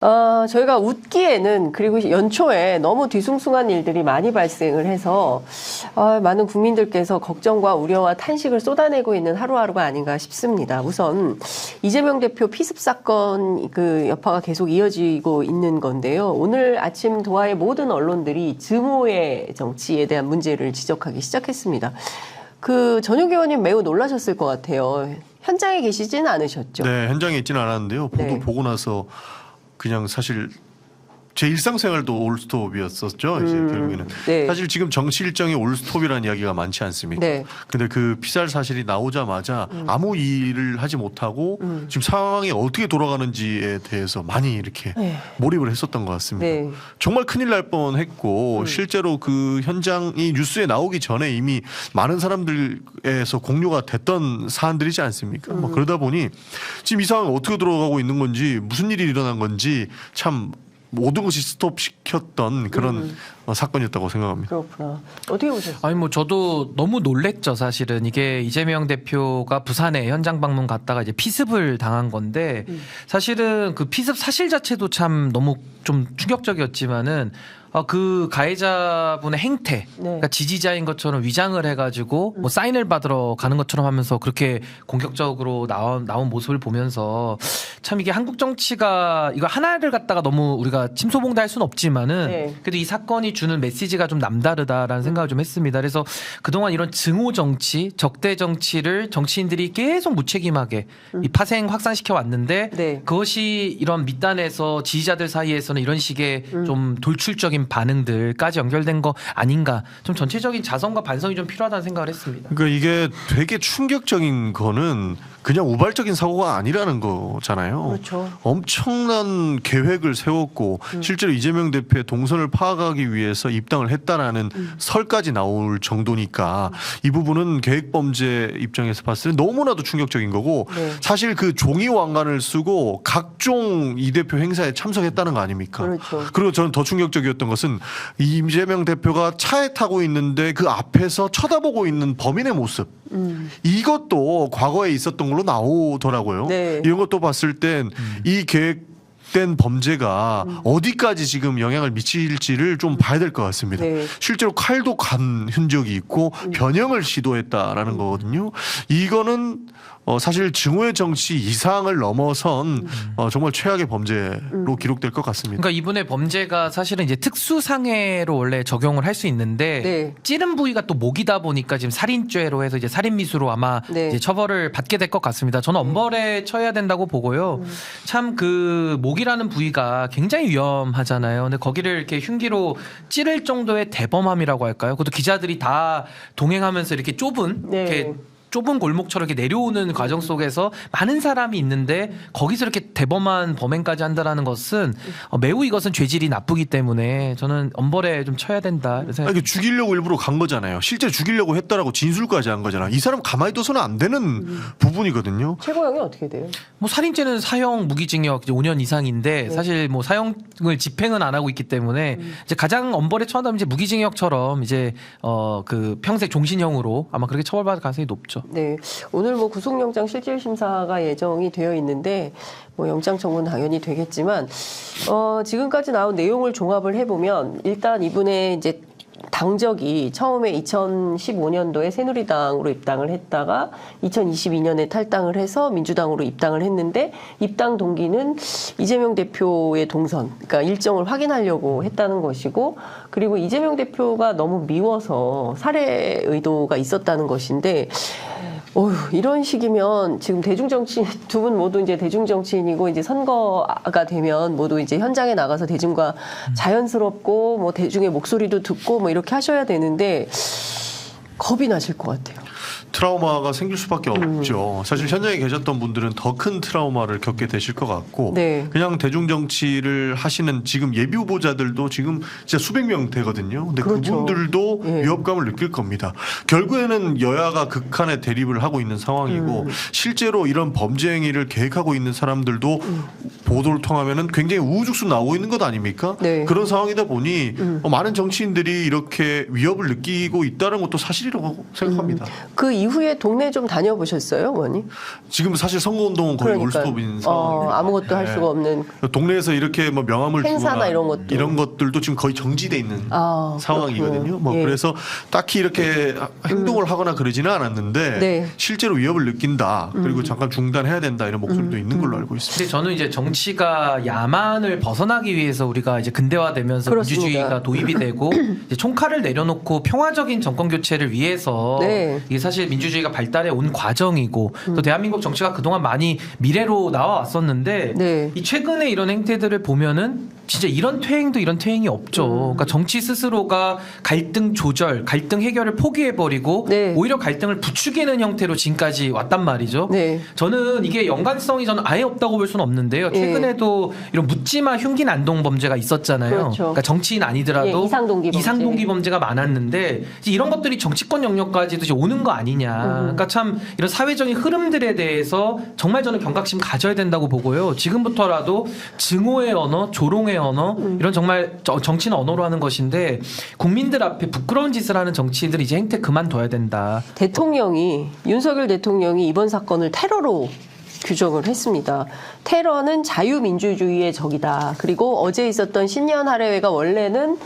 저희가 웃기에는 그리고 연초에 너무 뒤숭숭한 일들이 많이 발생을 해서 많은 국민들께서 걱정과 우려와 탄식을 쏟아내고 있는 하루하루가 아닌가 싶습니다. 우선 이재명 대표 피습 사건 그 여파가 계속 이어지고 있는 건데요. 오늘 아침 도하의 모든 언론들이 증오의 정치에 대한 문제를 지적하기 시작했습니다. 전용 의원님 매우 놀라셨을 것 같아요. 현장에 계시지는 않으셨죠? 네, 현장에 있지는 않았는데요. 보도 보고 나서 그냥 사실 제 일상생활도 올스톱이었었죠. 이제 결국에는 네. 사실 지금 정치 일정이 올스톱이라는 이야기가 많지 않습니까? 네. 근데 그 피살 사실이 나오자마자 아무 일을 하지 못하고 지금 상황이 어떻게 돌아가는지에 대해서 많이 이렇게 몰입을 했었던 것 같습니다. 네. 정말 큰일 날 뻔했고 실제로 그 현장이 뉴스에 나오기 전에 이미 많은 사람들에서 공유가 됐던 사안들이지 않습니까? 뭐 그러다 보니 지금 이 상황이 어떻게 돌아가고 있는 건지 무슨 일이 일어난 건지 참 모든 것이 스톱시켰던 그런 사건이었다고 생각합니다. 그렇구나. 어떻게 보셨어요? 아니 뭐 저도 너무 놀랬죠. 사실은 이게 이재명 대표가 부산에 현장 방문 갔다가 이제 피습을 당한 건데 사실은 그 피습 사실 자체도 참 너무 좀 충격적이었지만은 그 가해자분의 행태, 그러니까 지지자인 것처럼 위장을 해가지고 뭐 사인을 받으러 가는 것처럼 하면서 그렇게 공격적으로 나온 모습을 보면서 참 이게 한국 정치가 이거 하나를 갖다가 너무 우리가 침소봉대할 수는 없지만은 그래도 이 사건이 주는 메시지가 좀 남다르다라는 생각을 좀 했습니다. 그래서 그동안 이런 증오 정치, 적대 정치를 정치인들이 계속 무책임하게 이 파생 확산시켜 왔는데 그것이 이런 밑단에서 지지자들 사이에서는 이런 식의 좀 돌출적인 반응들까지 연결된 거 아닌가. 좀 전체적인 자성과 반성이 좀 필요하다는 생각을 했습니다. 그러니까 이게 되게 충격적인 거는 그냥 우발적인 사고가 아니라는 거잖아요. 그렇죠. 엄청난 계획을 세웠고 실제로 이재명 대표의 동선을 파악하기 위해서 입당을 했다라는 설까지 나올 정도니까 이 부분은 계획범죄 입장에서 봤을 때 너무나도 충격적인 거고 사실 그 종이 왕관을 쓰고 각종 이 대표 행사에 참석했다는 거 아닙니까? 그렇죠. 그리고 저는 더 충격적이었던 것은 이재명 대표가 차에 타고 있는데 그 앞에서 쳐다보고 있는 범인의 모습. 이것도 과거에 있었던 걸로 나오더라고요. 이런 것도 봤을 땐 이 계획된 범죄가 어디까지 지금 영향을 미칠지를 좀 봐야 될 것 같습니다. 실제로 칼도 간 흔적이 있고 변형을 시도했다라는 거거든요. 이거는 사실 증오의 정치 이상을 넘어선 정말 최악의 범죄로 기록될 것 같습니다. 그러니까 이분의 범죄가 사실은 이제 특수상해로 원래 적용을 할 수 있는데 찌른 부위가 또 목이다 보니까 지금 살인죄로 해서 이제 살인미수로 아마 이제 처벌을 받게 될 것 같습니다. 저는 엄벌에 처해야 된다고 보고요. 참 그 목이라는 부위가 굉장히 위험하잖아요. 근데 거기를 이렇게 흉기로 찌를 정도의 대범함이라고 할까요? 그것도 기자들이 다 동행하면서 이렇게 이렇게 좁은 골목처럼 이렇게 내려오는 과정 속에서 많은 사람이 있는데 거기서 이렇게 대범한 범행까지 한다라는 것은 매우 이것은 죄질이 나쁘기 때문에 저는 엄벌에 좀 쳐야 된다. 이게 죽이려고 일부러 간 거잖아요. 실제 죽이려고 했다라고 진술까지 한 거잖아요. 이 사람 가만히 둬서는 안 되는 부분이거든요. 최고형이 어떻게 돼요? 뭐 살인죄는 사형 무기징역 5년 이상인데 사실 뭐 사형을 집행은 안 하고 있기 때문에 이제 가장 엄벌에 처한다면 이제 무기징역처럼 이제 그 평생 종신형으로 아마 그렇게 처벌받을 가능성이 높죠. 네, 오늘 뭐 구속영장 실질심사가 예정이 되어 있는데 뭐 영장 청구는 당연히 되겠지만 지금까지 나온 내용을 종합을 해보면 일단 이분의 이제 당적이 처음에 2015년도에 새누리당으로 입당을 했다가 2022년에 탈당을 해서 민주당으로 입당을 했는데 입당 동기는 이재명 대표의 동선, 그러니까 일정을 확인하려고 했다는 것이고 그리고 이재명 대표가 너무 미워서 살해 의도가 있었다는 것인데 이런 식이면 지금 대중정치인 두 분 모두 이제 대중정치인이고 이제 선거가 되면 모두 이제 현장에 나가서 대중과 자연스럽고 뭐 대중의 목소리도 듣고 뭐 이렇게 하셔야 되는데 겁이 나실 것 같아요. 트라우마가 생길 수밖에 없죠. 사실 현장에 계셨던 분들은 더 큰 트라우마를 겪게 되실 것 같고 그냥 대중정치를 하시는 지금 예비 후보자들도 지금 진짜 수백 명 되거든요. 근데 그분들도 위협감을 느낄 겁니다. 결국에는 여야가 극한의 대립을 하고 있는 상황이고 실제로 이런 범죄 행위를 계획하고 있는 사람들도 보도를 통하면 굉장히 우후죽순 나오고 있는 것 아닙니까? 그런 상황이다 보니 많은 정치인들이 이렇게 위협을 느끼고 있다는 것도 사실이라고 생각합니다. 그 이후에 동네 좀 다녀보셨어요, 의원님? 지금 사실 선거운동은 거의 올스톱인 상황입니다. 아무것도 할 수가 없는. 동네에서 이렇게 뭐 명함을 행사나 주거나 이런 것들도 지금 거의 정지돼 있는 상황이거든요. 뭐 예. 그래서 딱히 이렇게 행동을 하거나 그러지는 않았는데 네. 실제로 위협을 느낀다. 그리고 잠깐 중단해야 된다 이런 목소리도 있는 걸로 알고 있습니다. 근데 저는 이제 정치가 야만을 벗어나기 위해서 우리가 이제 근대화되면서 그렇습니다. 민주주의가 도입이 되고 이제 총칼을 내려놓고 평화적인 정권 교체를 위해서 네. 이게 사실 민주주의가 발달해 온 과정이고 또 대한민국 정치가 그동안 많이 미래로 나와왔었는데 네. 이 최근에 이런 행태들을 보면은 진짜 이런 퇴행도 이런 퇴행이 없죠. 그러니까 정치 스스로가 갈등 조절, 갈등 해결을 포기해버리고 네. 오히려 갈등을 부추기는 형태로 지금까지 왔단 말이죠. 네. 저는 이게 연관성이 저는 아예 없다고 볼 수는 없는데요. 최근에도 이런 묻지마 흉기 난동 범죄가 있었잖아요. 그렇죠. 그러니까 정치인 아니더라도 예, 이상동기 범죄가 많았는데 이제 이런 것들이 정치권 영역까지도 이제 오는 거 아니냐. 그러니까 참 이런 사회적인 흐름들에 대해서 정말 저는 경각심 가져야 된다고 보고요. 지금부터라도 증오의 언어, 조롱의 언어 이런 정말 정치는 언어로 하는 것인데 국민들 앞에 부끄러운 짓을 하는 정치인들이 이제 행태 그만둬야 된다. 윤석열 대통령이 이번 사건을 테러로 규정을 했습니다. 테러는 자유민주주의의 적이다. 그리고 어제 있었던 신년 할애회가 원래는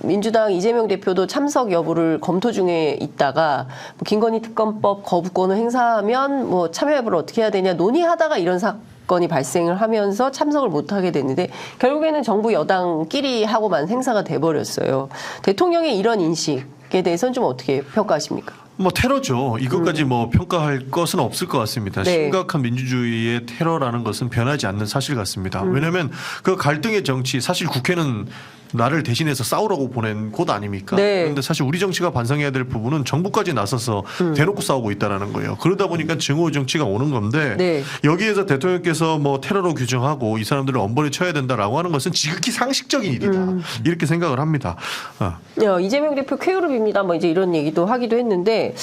민주당 이재명 대표도 참석 여부를 검토 중에 있다가 뭐 김건희 특검법 거부권을 행사하면 뭐 참여 여부를 어떻게 해야 되냐 논의하다가 이런 사건이 발생을 하면서 참석을 못하게 됐는데 결국에는 정부 여당끼리 하고만 행사가 돼버렸어요. 대통령의 이런 인식에 대해서는 좀 어떻게 평가하십니까? 뭐 테러죠. 이것까지 뭐 평가할 것은 없을 것 같습니다. 네. 심각한 민주주의의 테러라는 것은 변하지 않는 사실 같습니다. 왜냐하면 그 갈등의 정치 사실 국회는 나를 대신해서 싸우라고 보낸 곳 아닙니까? 네. 그런데 사실 우리 정치가 반성해야 될 부분은 정부까지 나서서 대놓고 싸우고 있다라는 거예요. 그러다 보니까 증오 정치가 오는 건데 네. 여기에서 대통령께서 뭐 테러로 규정하고 이 사람들을 엄벌에 쳐야 된다라고 하는 것은 지극히 상식적인 일이다. 이렇게 생각을 합니다. 이재명 대표 쾌유를 빕니다. 뭐 이제 이런 얘기도 하기도 했는데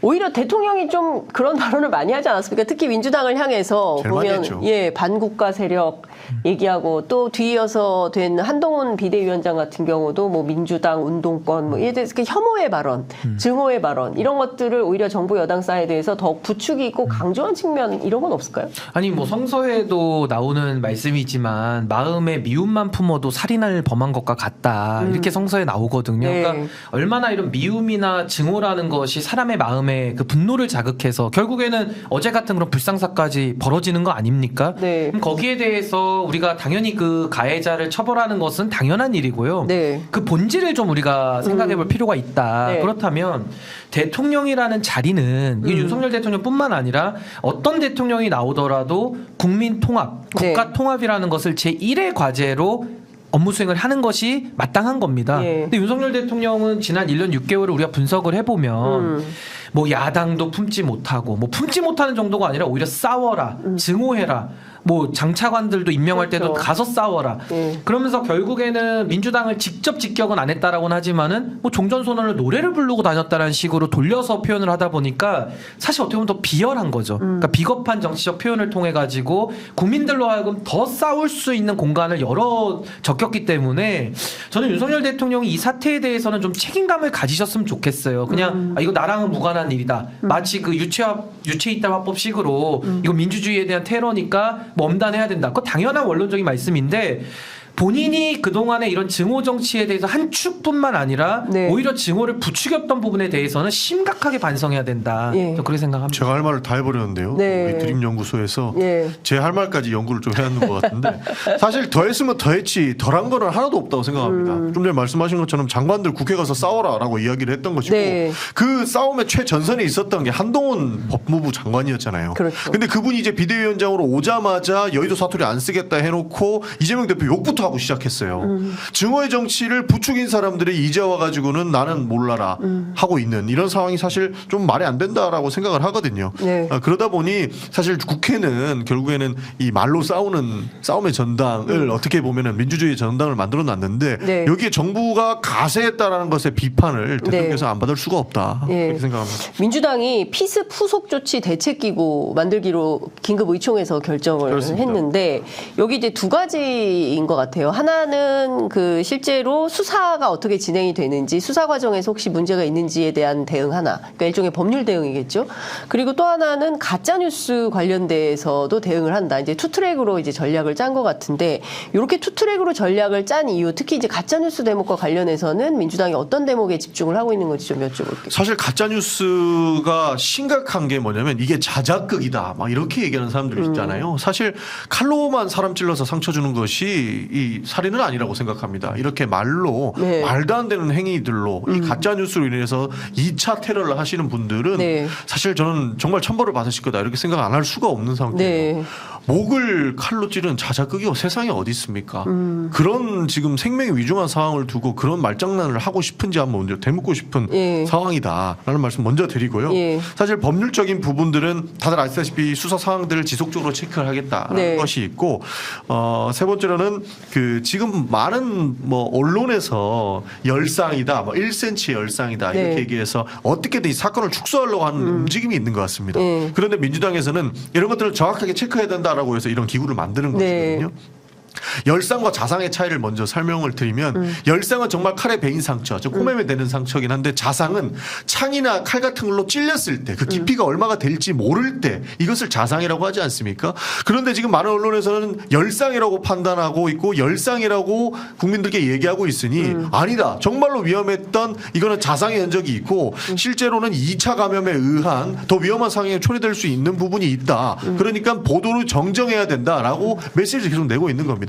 오히려 대통령이 좀 그런 발언을 많이 하지 않았습니까? 특히 민주당을 향해서 제일 많이 보면 했죠. 반국가 세력 얘기하고 또 뒤이어서 된 한동훈 비대위원장 같은 경우도 뭐 민주당 운동권 뭐 이에 대해서 혐오의 발언, 증오의 발언 이런 것들을 오히려 정부 여당 사이드에서 더 부추기고 강조한 측면 이런 건 없을까요? 아니 뭐 성서에도 나오는 말씀이지만 마음의 미움만 품어도 살인을 범한 것과 같다 이렇게 성서에 나오거든요. 네. 그러니까 얼마나 이런 미움이나 증오라는 것이 사람의 마음에 그 분노를 자극해서 결국에는 어제 같은 그런 불상사까지 벌어지는 거 아닙니까? 네. 그럼 거기에 대해서 우리가 당연히 그 가해자를 처벌하는 것은 당연한 일이고요. 네. 그 본질을 좀 우리가 생각해 볼 필요가 있다. 네. 그렇다면 대통령이라는 자리는 이 윤석열 대통령뿐만 아니라 어떤 대통령이 나오더라도 국민 통합, 국가 네. 통합이라는 것을 제1의 과제로 업무 수행을 하는 것이 마땅한 겁니다. 예. 근데 윤석열 대통령은 지난 1년 6개월을 우리가 분석을 해보면 뭐 야당도 품지 못하고 뭐 품지 못하는 정도가 아니라 오히려 싸워라, 증오해라. 뭐 장차관들도 임명할 때도 그렇죠. 가서 싸워라. 그러면서 결국에는 민주당을 직접 직격은 안 했다라고는 하지만은 뭐 종전선언을 노래를 부르고 다녔다라는 식으로 돌려서 표현을 하다 보니까 사실 어떻게 보면 더 비열한 거죠. 그러니까 비겁한 정치적 표현을 통해 가지고 국민들로 하여금 더 싸울 수 있는 공간을 열어 적혔기 때문에 저는 윤석열 대통령이 이 사태에 대해서는 좀 책임감을 가지셨으면 좋겠어요. 그냥 이거 나랑은 무관한 일이다. 마치 그 유체이탈 화법식으로 이거 민주주의에 대한 테러니까 뭐 엄단해야 된다. 그거 당연한 원론적인 말씀인데 본인이 그동안에 이런 증오 정치에 대해서 한 축뿐만 아니라 네. 오히려 증오를 부추겼던 부분에 대해서는 심각하게 반성해야 된다. 예. 저 그렇게 생각합니다. 제가 할 말을 다 해버렸는데요. 네. 우리 드림연구소에서 예. 제 할 말까지 연구를 좀 해야 하는 것 같은데 사실 더했으면 더했지 덜한 거는 하나도 없다고 생각합니다. 좀 전에 말씀하신 것처럼 장관들 국회 가서 싸워라라고 이야기를 했던 것이고 네. 그 싸움의 최전선에 있었던 게 한동훈 법무부 장관이었잖아요. 그렇죠. 근데 그분이 이제 비대위원장으로 오자마자 여의도 사투리 안 쓰겠다 해놓고 이재명 대표 욕부터 하고 시작했어요. 증오의 정치를 부추긴 사람들이 이제 와가지고는 나는 몰라라 하고 있는 이런 상황이 사실 좀 말이 안 된다라고 생각을 하거든요. 네. 그러다 보니 사실 국회는 결국에는 이 말로 싸우는 싸움의 전당을 어떻게 보면은 민주주의의 전당을 만들어 놨는데 네. 여기에 정부가 가세했다라는 것의 비판을 대통령께서 안 받을 수가 없다. 네. 그렇게 생각합니다. 민주당이 피습 후속 조치 대책기구 만들기로 긴급 의총에서 결정을 그렇습니다. 했는데 여기 이제 두 가지인 것 같아요. 같아요. 하나는 그 실제로 수사가 어떻게 진행이 되는지, 수사 과정에서 혹시 문제가 있는지에 대한 대응 하나, 그러니까 일종의 법률 대응이겠죠. 그리고 또 하나는 가짜 뉴스 관련돼서도 대응을 한다. 이제 투트랙으로 이제 전략을 짠 것 같은데, 이렇게 투트랙으로 전략을 짠 이유, 특히 이제 가짜 뉴스 대목과 관련해서는 민주당이 어떤 대목에 집중을 하고 있는 건지 좀 여쭤볼게요. 사실 가짜 뉴스가 심각한 게 뭐냐면 이게 자작극이다, 막 이렇게 얘기하는 사람들 있잖아요. 사실 칼로만 사람 찔러서 상처 주는 것이 이 살인은 아니라고 생각합니다. 이렇게 말로 네. 말도 안 되는 행위들로 이 가짜 뉴스로 인해서 2차 테러를 하시는 분들은 네. 사실 저는 정말 천벌을 받으실 거다 이렇게 생각 안 할 수가 없는 상태예요. 네. 목을 칼로 찌른 자작극이 세상에 어디 있습니까? 그런 지금 생명이 위중한 상황을 두고 그런 말장난을 하고 싶은지 한번 먼저 되묻고 싶은 예. 상황이다라는 말씀 먼저 드리고요. 예. 사실 법률적인 부분들은 다들 아시다시피 수사 상황들을 지속적으로 체크를 하겠다라는 네. 것이 있고, 세 번째로는 그 지금 많은 뭐 언론에서 열상이다, 뭐 1cm 열상이다 네. 이렇게 얘기해서 어떻게든 이 사건을 축소하려고 하는 움직임이 있는 것 같습니다. 예. 그런데 민주당에서는 이런 것들을 정확하게 체크해야 된다라고 해서 이런 기구를 만드는 네. 것이거든요. 열상과 자상의 차이를 먼저 설명을 드리면 열상은 정말 칼에 베인 상처, 즉 코매매 되는 상처긴 한데 자상은 창이나 칼 같은 걸로 찔렸을 때 그 깊이가 얼마가 될지 모를 때 이것을 자상이라고 하지 않습니까? 그런데 지금 많은 언론에서는 열상이라고 판단하고 있고 열상이라고 국민들께 얘기하고 있으니 아니다. 정말로 위험했던 이거는 자상의 흔적이 있고 실제로는 2차 감염에 의한 더 위험한 상황에 초래될 수 있는 부분이 있다. 그러니까 보도를 정정해야 된다라고 메시지를 계속 내고 있는 겁니다.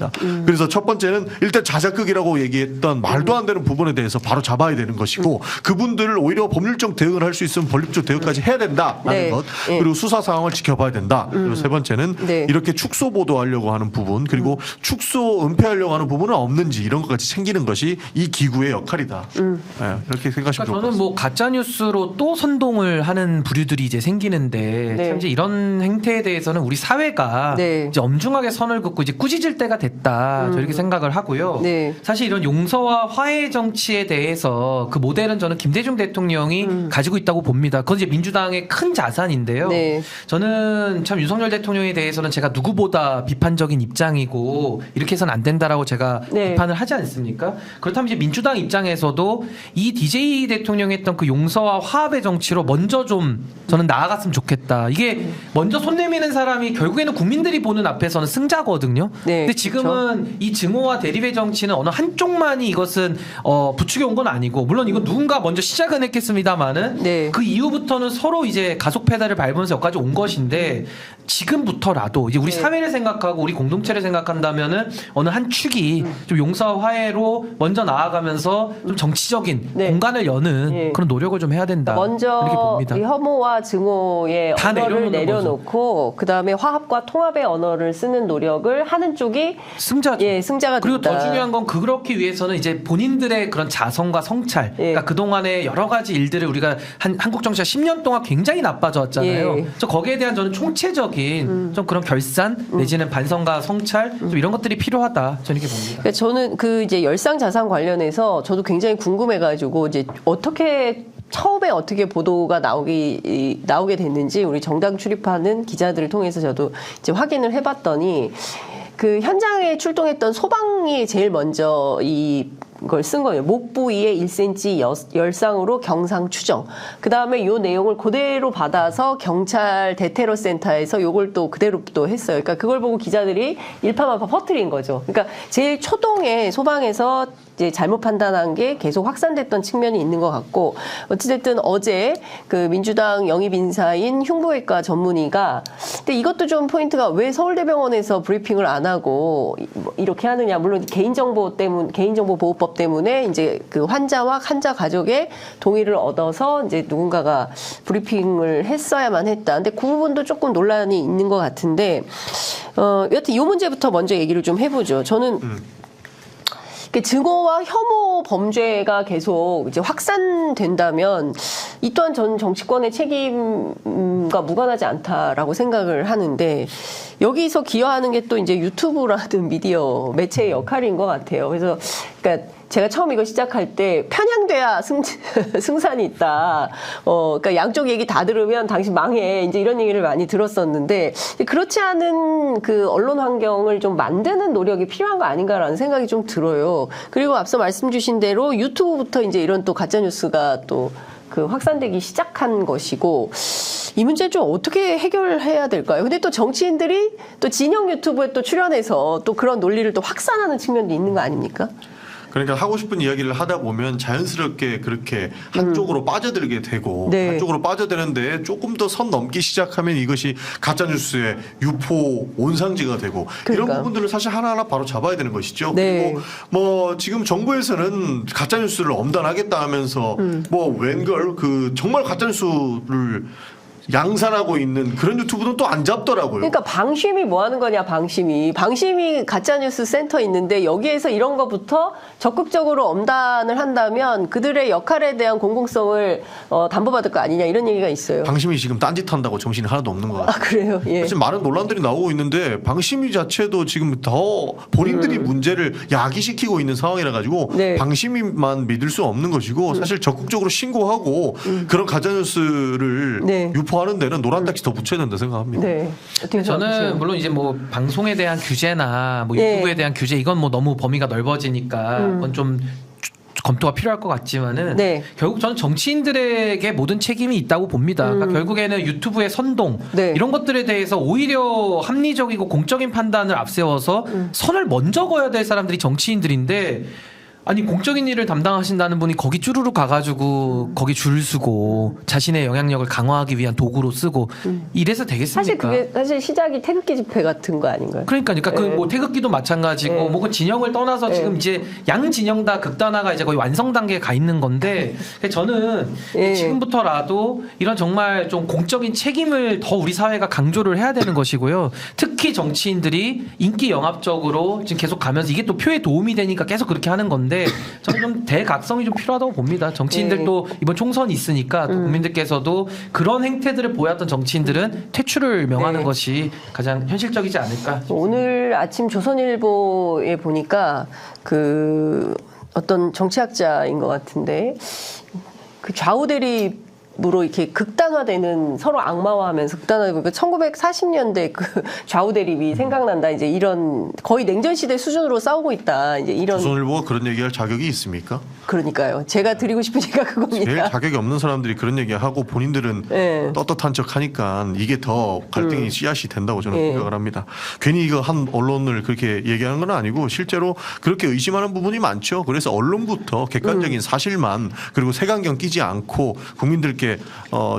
그래서 첫 번째는 일단 자작극이라고 얘기했던 말도 안 되는 부분에 대해서 바로 잡아야 되는 것이고 그분들을 오히려 법률적 대응을 할 수 있으면 법률적 대응까지 해야 된다라는 네. 것. 네. 그리고 수사 상황을 지켜봐야 된다. 그리고 세 번째는 네. 이렇게 축소 보도하려고 하는 부분 그리고 축소 은폐하려고 하는 부분은 없는지 이런 것까지 챙기는 것이 이 기구의 역할이다. 네, 이렇게 생각하시면 그러니까 좋을 것 저는 같습니다. 뭐 가짜 뉴스로 또 선동을 하는 부류들이 이제 생기는데 네. 참 이제 이런 행태에 대해서는 우리 사회가 네. 이제 엄중하게 선을 긋고 이제 꾸짖을 때가 됐다. 저 이렇게 생각을 하고요. 네. 사실 이런 용서와 화해 정치에 대해서 그 모델은 저는 김대중 대통령이 가지고 있다고 봅니다. 그건 이제 민주당의 큰 자산인데요. 네. 저는 참 윤석열 대통령에 대해서는 제가 누구보다 비판적인 입장이고 이렇게 해서는 안 된다라고 제가 네. 비판을 하지 않습니까? 그렇다면 이제 민주당 입장에서도 이 DJ 대통령이 했던 그 용서와 화합의 정치로 먼저 좀 저는 나아갔으면 좋겠다. 이게 먼저 손 내미는 사람이 결국에는 국민들이 보는 앞에서는 승자거든요. 네, 근데 지금은 이 증오와 대립의 정치는 어느 한쪽만이 이것은 부추겨 온 건 아니고 물론 이건 누군가 먼저 시작은 했겠습니다만은 네. 그 이후부터는 서로 이제 가속 페달을 밟으면서 여기까지 온 것인데 지금부터라도 이제 우리 네. 사회를 생각하고 우리 공동체를 생각한다면은 어느 한 축이 좀 용서와 화해로 먼저 나아가면서 좀 정치적인 네. 공간을 여는 네. 그런 노력을 좀 해야 된다. 이렇게 먼저 봅니다. 이 혐오와 증오의 다 언어를 내려놓는 내려놓고 그다음에 화합과 통합의 언어를 쓰는 노력을 하는 쪽이 승자죠. 예, 승자가 그리고 된다. 더 중요한 건 그렇기 위해서는 이제 본인들의 그런 자성과 성찰, 예. 그러니까 그동안의 여러 가지 일들을 우리가 한국 정치가 10년 동안 굉장히 나빠져 왔잖아요. 예. 그래서 거기에 대한 저는 총체적인 좀 그런 결산 내지는 반성과 성찰 좀 이런 것들이 필요하다. 저는 이렇게 봅니다. 그러니까 저는 그 이제 열상 자산 관련해서 저도 굉장히 궁금해가지고 이제 어떻게 처음에 어떻게 보도가 나오게 됐는지 우리 정당 출입하는 기자들을 통해서 저도 이제 확인을 해봤더니 그 현장에 출동했던 소방이 제일 먼저 이걸 쓴 거예요. 목 부위에 1cm 열상으로 경상 추정. 그 다음에 요 내용을 그대로 받아서 경찰 대테러 센터에서 요걸 또 그대로 또 했어요. 그러니까 그걸 보고 기자들이 일파만파 퍼뜨린 거죠. 그러니까 제일 초동에 소방에서 이제 잘못 판단한 게 계속 확산됐던 측면이 있는 것 같고 어찌됐든 어제 그 민주당 영입 인사인 흉부외과 전문의가 근데 이것도 좀 포인트가 왜 서울대병원에서 브리핑을 안 하고 이렇게 하느냐 물론 개인정보 보호법 때문에 이제 그 환자와 환자 가족의 동의를 얻어서 이제 누군가가 브리핑을 했어야만 했다. 근데 그 부분도 조금 논란이 있는 것 같은데 여튼 이 문제부터 먼저 얘기를 좀 해보죠. 저는 증오와 혐오 범죄가 계속 이제 확산된다면 이 또한 전 정치권의 책임과 무관하지 않다라고 생각을 하는데 여기서 기여하는 게 또 이제 유튜브라는 미디어 매체의 역할인 것 같아요. 그래서 그러니까 제가 처음 이거 시작할 때 편향돼야 승산이 있다. 그러니까 양쪽 얘기 다 들으면 당신 망해. 이제 이런 얘기를 많이 들었었는데 그렇지 않은 그 언론 환경을 좀 만드는 노력이 필요한 거 아닌가라는 생각이 좀 들어요. 그리고 앞서 말씀 주신 대로 유튜브부터 이제 이런 또 가짜 뉴스가 또 그 확산되기 시작한 것이고 이 문제 좀 어떻게 해결해야 될까요? 근데 또 정치인들이 또 진영 유튜브에 또 출연해서 또 그런 논리를 또 확산하는 측면도 있는 거 아닙니까? 그러니까 하고 싶은 이야기를 하다 보면 자연스럽게 그렇게 한쪽으로 빠져들게 되고 네. 한쪽으로 빠져드는데 조금 더 선 넘기 시작하면 이것이 가짜뉴스의 유포 온상지가 되고 그러니까. 이런 부분들을 사실 하나하나 바로 잡아야 되는 것이죠. 네. 그리고 뭐 지금 정부에서는 가짜뉴스를 엄단하겠다 하면서 뭐 웬걸 그 정말 가짜뉴스를 양산하고 있는 그런 유튜브는 또 안 잡더라고요. 그러니까 방심이 뭐 하는 거냐, 방심이 가짜뉴스 센터 있는데 여기에서 이런 거부터 적극적으로 엄단을 한다면 그들의 역할에 대한 공공성을 담보받을 거 아니냐 이런 얘기가 있어요. 방심이 지금 딴짓한다고 정신이 하나도 없는 것 같아요. 아, 그래요? 예. 사실 많은 논란들이 나오고 있는데 방심위 자체도 지금 더 본인들이 문제를 야기시키고 있는 상황이라 가지고 네. 방심위만 믿을 수 없는 것이고 사실 적극적으로 신고하고 그런 가짜뉴스를 네. 유포하는 데는 노란 딱지 더 붙여야 된다 생각합니다. 네. 어떻게 생각하세요? 저는 물론 이제 뭐 방송에 대한 규제나 뭐 예. 유튜브에 대한 규제 이건 뭐 너무 범위가 넓어지니까 그건 좀 검토가 필요할 것 같지만은 네. 결국 저는 정치인들에게 모든 책임이 있다고 봅니다. 그러니까 결국에는 유튜브의 선동 네. 이런 것들에 대해서 오히려 합리적이고 공적인 판단을 앞세워서 선을 먼저 그어야 될 사람들이 정치인들인데 아니 공적인 일을 담당하신다는 분이 거기 쭈루루 가가지고 거기 줄 서고 자신의 영향력을 강화하기 위한 도구로 쓰고 이래서 되겠습니까? 사실 그게 사실 시작이 태극기 집회 같은 거 아닌가요? 그러니까 그 뭐 태극기도 마찬가지고 뭐 그 진영을 떠나서 지금 이제 양 진영 다 극단화가 이제 거의 완성 단계에 가 있는 건데 저는 지금부터라도 이런 정말 좀 공적인 책임을 더 우리 사회가 강조를 해야 되는 것이고요. 특히 정치인들이 인기 영합적으로 지금 계속 가면서 이게 또 표에 도움이 되니까 계속 그렇게 하는 건데 저는 좀 대각성이 좀 필요하다고 봅니다. 정치인들도 이번 총선이 있으니까 또 국민들께서도 그런 행태들을 보였던 정치인들은 퇴출을 명하는 것이 가장 현실적이지 않을까. 오늘 아침 조선일보에 보니까 그 어떤 정치학자인 것 같은데 그 좌우 대립으로 이렇게 극단화되는 서로 악마화하면서 극단화되고 1940년대 그 좌우 대립이 생각난다. 이제 이런 거의 냉전 시대 수준으로 싸우고 있다. 이제 이런 조선일보가 그런 얘기할 자격이 있습니까? 그러니까요. 제가 드리고 싶은 얘기가 제일 그겁니다. 자격이 없는 사람들이 그런 얘기하고 본인들은 네. 떳떳한 척하니까 이게 더 갈등이 씨앗이 된다고 저는 생각을 합니다. 괜히 이거 한 언론을 그렇게 얘기하는 건 아니고 실제로 그렇게 의심하는 부분이 많죠. 그래서 언론부터 객관적인 사실만 그리고 색안경 끼지 않고 국민들께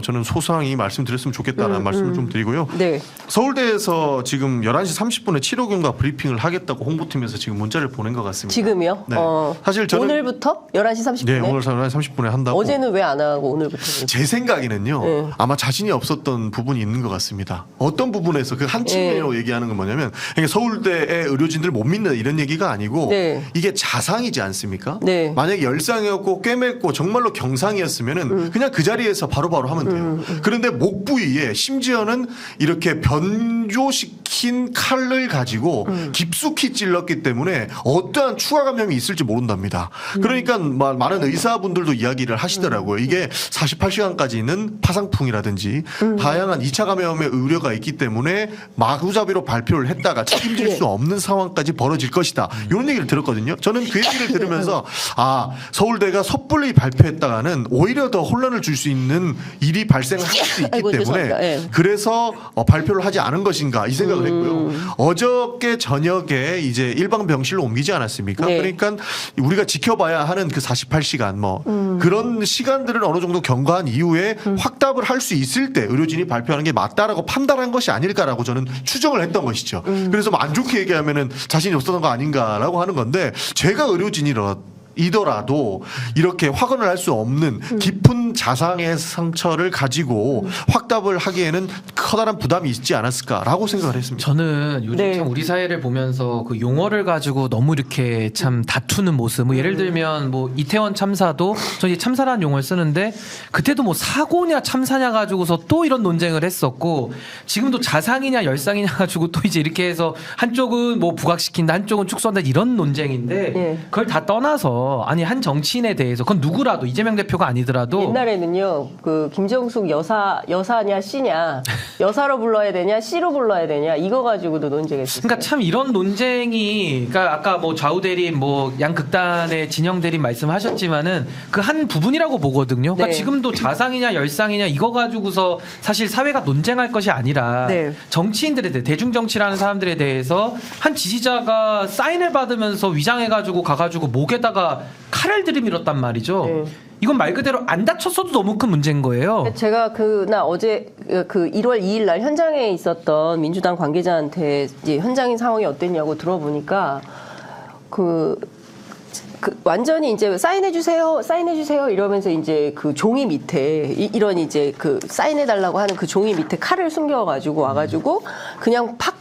저는 소상히 말씀드렸으면 좋겠다는 말씀을 좀 드리고요. 네. 서울대에서 지금 11시 30분에 7호경과 브리핑을 하겠다고 홍보팀에서 지금 문자를 보낸 것 같습니다. 지금요? 네. 사실 저는 오늘부터 11시 30분에? 네, 오늘 11시 30분에 한다고. 어제는 왜 안 하고 오늘부터? 제 생각에는요. 아마 자신이 없었던 부분이 있는 것 같습니다. 어떤 부분에서 그 한 측면으로 얘기하는 건 뭐냐면 그러니까 서울대의 의료진들 못 믿는 이런 얘기가 아니고 네. 이게 자상이지 않습니까? 네. 만약에 열상이었고 꿰맸고 정말로 경상이었으면은 그냥 그 자리에서 바로바로 하면 돼요. 그런데 목 부위에 심지어는 이렇게 변조시킨 칼을 가지고 깊숙이 찔렀기 때문에 어떠한 추가 감염이 있을지 모른답니다. 그러니까 많은 의사분들도 이야기를 하시더라고요. 이게 48시간까지는 파상풍이라든지 다양한 2차 감염의 우려가 있기 때문에 마구잡이로 발표를 했다가 책임질 수 없는 상황까지 벌어질 것이다. 이런 얘기를 들었거든요. 저는 그 얘기를 들으면서 서울대가 섣불리 발표했다가는 오히려 더 혼란을 줄 수 있는 일이 발생할 수 있기 때문에 죄송합니다. 그래서 발표를 하지 않은 것인가 이 생각을 했고요. 어저께 저녁에 이제 일반병실로 옮기지 않았습니까? 네. 그러니까 우리가 지켜봐야 하는 그 48시간 뭐 그런 시간들을 어느 정도 경과한 이후에 확답을 할 수 있을 때 의료진이 발표하는 게 맞다라고 판단한 것이 아닐까라고 저는 추정을 했던 것이죠. 그래서 뭐 안 좋게 얘기하면은 자신이 없었던 거 아닌가라고 하는 건데 제가 의료진이라 이더라도 이렇게 확언을 할 수 없는 깊은 자상의 상처를 가지고 확답을 하기에는 커다란 부담이 있지 않았을까라고 생각을 했습니다. 저는 요즘 네. 참 우리 사회를 보면서 그 용어를 가지고 너무 이렇게 참 다투는 모습. 뭐 예를 들면 뭐 이태원 참사도 저 이제 참사라는 용어를 쓰는데 그때도 뭐 사고냐 참사냐 가지고서 또 이런 논쟁을 했었고 지금도 자상이냐 열상이냐 가지고 또 이제 이렇게 해서 한쪽은 뭐 부각시킨다 한쪽은 축소한다 이런 논쟁인데 예. 그걸 다 떠나서 아니 한 정치인에 대해서 그건 누구라도 이재명 대표가 아니더라도 옛날에는요, 그 김정숙 여사냐 씨냐, 여사로 불러야 되냐 씨로 불러야 되냐 이거 가지고도 논쟁했어요. 그러니까 참 이런 논쟁이 그러니까 아까 뭐 좌우 대립 뭐 양극단의 진영 대립 말씀하셨지만은 그 한 부분이라고 보거든요. 그러니까 네. 지금도 자상이냐 열상이냐 이거 가지고서 사실 사회가 논쟁할 것이 아니라 네. 정치인들에 대해 대중 정치라는 사람들에 대해서 한 지지자가 사인을 받으면서 위장해가지고 가가지고 목에다가 칼을 들이밀었단 말이죠. 네. 이건 말 그대로 안 다쳤어도 너무 큰 문제인 거예요. 제가 나 어제 그 1월 2일 날 현장에 있었던 민주당 관계자한테 이제 현장의 상황이 어땠냐고 들어보니까 그 완전히 이제 사인해 주세요 이러면서 이제 그 종이 밑에 이런 이제 그 사인해 달라고 하는 그 종이 밑에 칼을 숨겨가지고 와가지고 그냥 팍